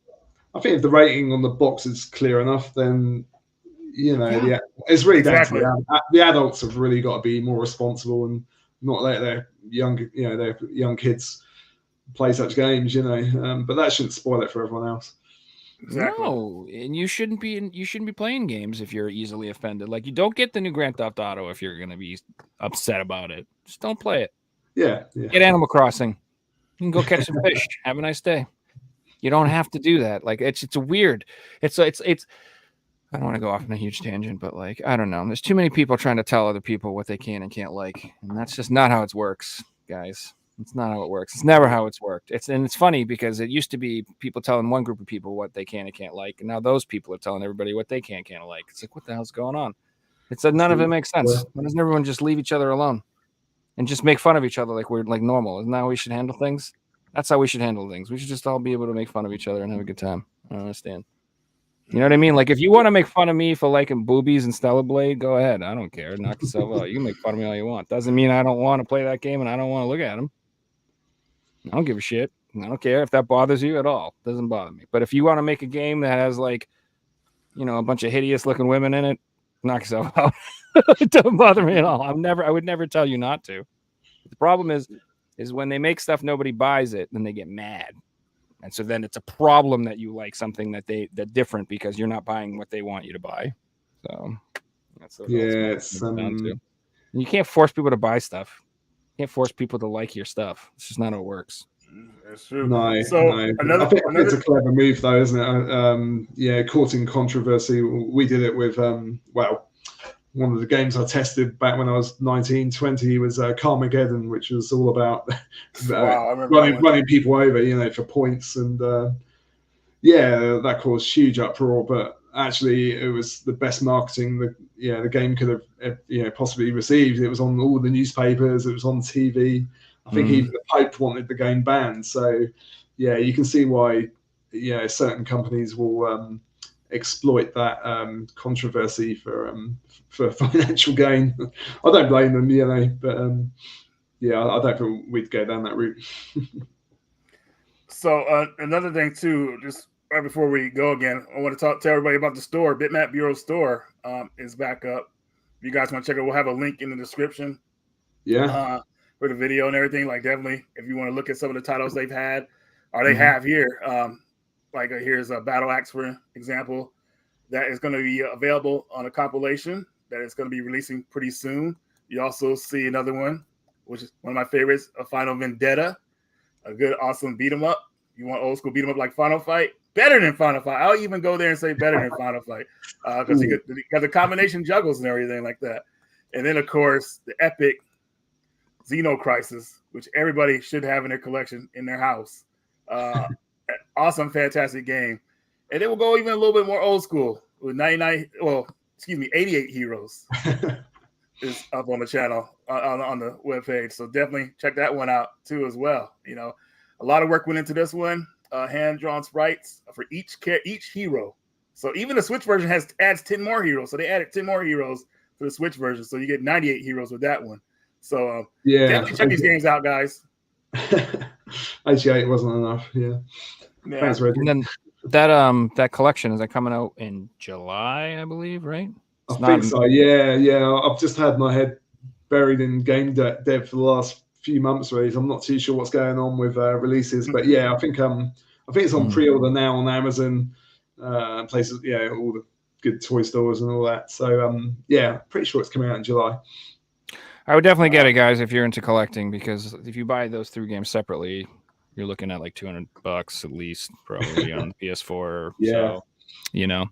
I think if the rating on the box is clear enough, then it's really down to the adults have really got to be more responsible and not let their young kids play such games. But that shouldn't spoil it for everyone else. Exactly. No, and you shouldn't be playing games if you're easily offended. Like you don't get the new Grand Theft Auto if you're going to be upset about it. Just don't play it. Yeah. Get Animal Crossing. You can go catch some fish. Have a nice day. You don't have to do that. Like it's weird. It's I don't want to go off on a huge tangent, but like I don't know. There's too many people trying to tell other people what they can and can't like, and that's just not how it works. guys. It's not how it works. It's never how it's worked. It's funny because it used to be people telling one group of people what they can and can't like, and now those people are telling everybody what they can and can't like. It's like, what the hell's going on? It's that none of it makes sense. Why doesn't everyone just leave each other alone and just make fun of each other like we're like normal? Isn't that how we should handle things? That's how we should handle things. We should just all be able to make fun of each other and have a good time. I don't understand. You know what I mean? Like, if you want to make fun of me for liking boobies and Stellar Blade, go ahead. I don't care. Knock yourself out. You can make fun of me all you want. Doesn't mean I don't want to play that game and I don't want to look at them. I don't give a shit. I don't care if that bothers you at all. It doesn't bother me. But if you want to make a game that has, like, you know, a bunch of hideous looking women in it, knock yourself out. It doesn't bother me at all. I would never tell you not to. The problem is when they make stuff nobody buys it, then they get mad. And so then it's a problem that you like something that they're different because you're not buying what they want you to buy. So that's what it's down to. And you can't force people to buy stuff. You can't force people to like your stuff. It's just not how it works. That's true. No. I think it's a clever move, though, isn't it? Courting controversy. We did it with one of the games I tested back when I was 19, 20 was Carmageddon, which was all about running people over, you know, for points. And that caused huge uproar. But actually, it was the best marketing the game could have possibly received. It was on all the newspapers. It was on TV. I think even the Pope wanted the game banned. So, yeah, you can see why certain companies will exploit that controversy for financial gain. I don't blame them, you know, but I don't think we'd go down that route. So another thing too, just right before we go again, I want to tell everybody about the store. Bitmap Bureau store is back up. If you guys want to check it, we'll have a link in the description. Yeah. For the video and everything. Like, definitely, if you want to look at some of the titles they've had or they have here, here's a Battle Axe, for example, that is going to be available on a compilation that is going to be releasing pretty soon. You also see another one, which is one of my favorites, a Final Vendetta, a good, awesome beat 'em up. You want old school beat 'em up like Final Fight? Better than Final Fight. I'll even go there and say better than Final Fight because you got the combination juggles and everything like that. And then, of course, the epic Xeno Crisis, which everybody should have in their collection in their house. Awesome, fantastic game. And it will go even a little bit more old school with 88 heroes is up on the channel on the webpage. So definitely check that one out too as well. You know, a lot of work went into this one. Hand-drawn sprites for each hero. So even the Switch version adds 10 more heroes. So they added 10 more heroes for the Switch version. So you get 98 heroes with that one. So definitely check these games out, guys. 88 wasn't enough. Yeah. Thanks, Reggie. And then that collection, is that coming out in July, I believe, right? I think so. Yeah. I've just had my head buried in game dev for the last few months, really. So I'm not too sure what's going on with releases, but yeah, I think it's on pre-order now on Amazon, places, all the good toy stores and all that. So pretty sure it's coming out in July. I would definitely get it, guys, if you're into collecting, because if you buy those 3 games separately, you're looking at like $200 at least, probably on the PS4. Yeah. So,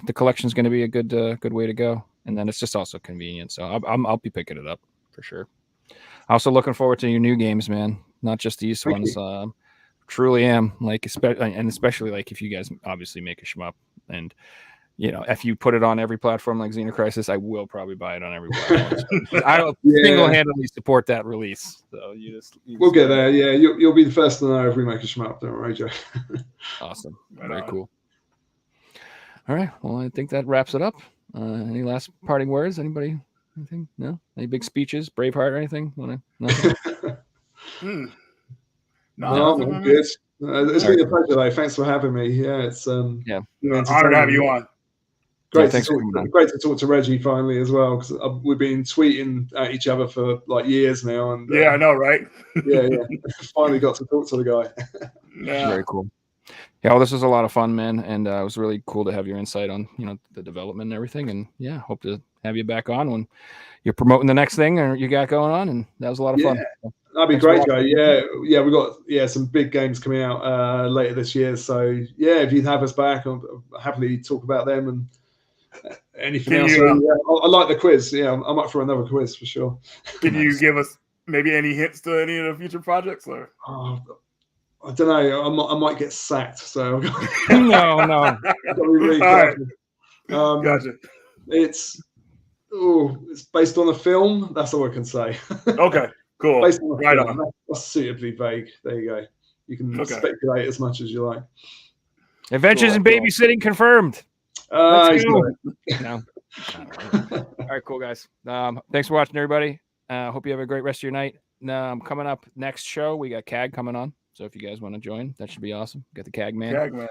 the collection is going to be a good way to go, and then it's just also convenient. So I'll be picking it up for sure. Also looking forward to your new games, man. Not just these ones. Truly am, like, especially like if you guys obviously make a shmup, and if you put it on every platform like Xeno Crisis, I will probably buy it on every platform. I will single-handedly support that release. So we'll get there. Yeah, you'll be the first to know if we make a shmup. Don't worry, Joe. Awesome. Very cool. All right. Well, I think that wraps it up. Any last parting words? Anybody? Anything? No? Any big speeches? Braveheart or anything? Nothing? No, I'm good. It's been a pleasure, though. Thanks for having me. Yeah, it's honored to have you on. Great to talk to Reggie finally as well, because we've been tweeting at each other for like years now, and I know, right? yeah, finally got to talk to the guy. Very cool. Yeah, well, this was a lot of fun, man, and it was really cool to have your insight on the development and everything, and hope to have you back on when you're promoting the next thing or you got going on, and that was a lot of fun. So, that'd be great, Joe. Yeah, we got some big games coming out later this year, so if you'd have us back, I'll happily talk about them and anything else. I like the quiz. Yeah, I'm up for another quiz for sure. Can you give us maybe any hints to any of the future projects? Or I don't know. I might get sacked. So no. I've got to be really careful. Gotcha. It's based on a film. That's all I can say. Okay, cool. Based on a Right film. on. That's suitably vague. There you go. You can speculate as much as you like. Adventures in Babysitting confirmed. Let's go. No. All right, cool guys. Thanks for watching, everybody. Hope you have a great rest of your night. Coming up next show, we got CAG coming on. So if you guys want to join, that should be awesome. Got the CAG man. CAG man.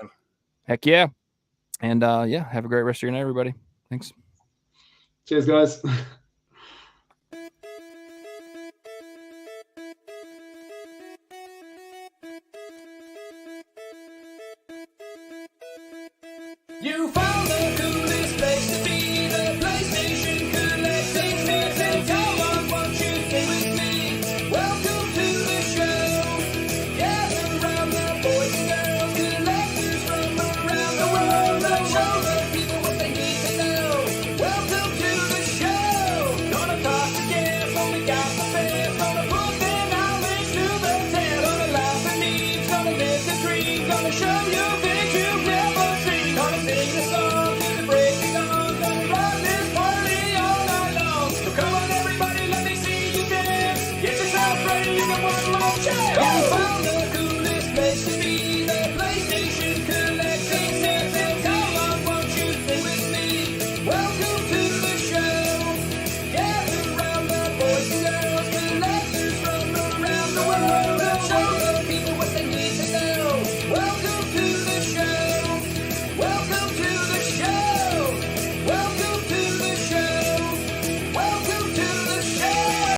Heck yeah. And have a great rest of your night, everybody. Thanks. Cheers, guys. You found the coolest place to be, the PlayStation collecting method. Come on, won't you stay with me? Welcome to the show. Gather round the boys and girls, collectors from around the world. Let's show the people what they need to know. Welcome to the show. Gonna talk to guests, only got the best. Gonna put their knowledge to the test. Gonna laugh and needs, gonna live the dream. Gonna show you things you've never seen. Gonna sing the song to the break of dawn. Gonna run this party all night long. So come on everybody, let me see you dance. Get yourself ready, you got one more chance. You found the coolest place to be, the PlayStation collecting method. Come on, won't you stay with me? Welcome to the show. Gather round the boys and girls, collectors from around the world. Let's show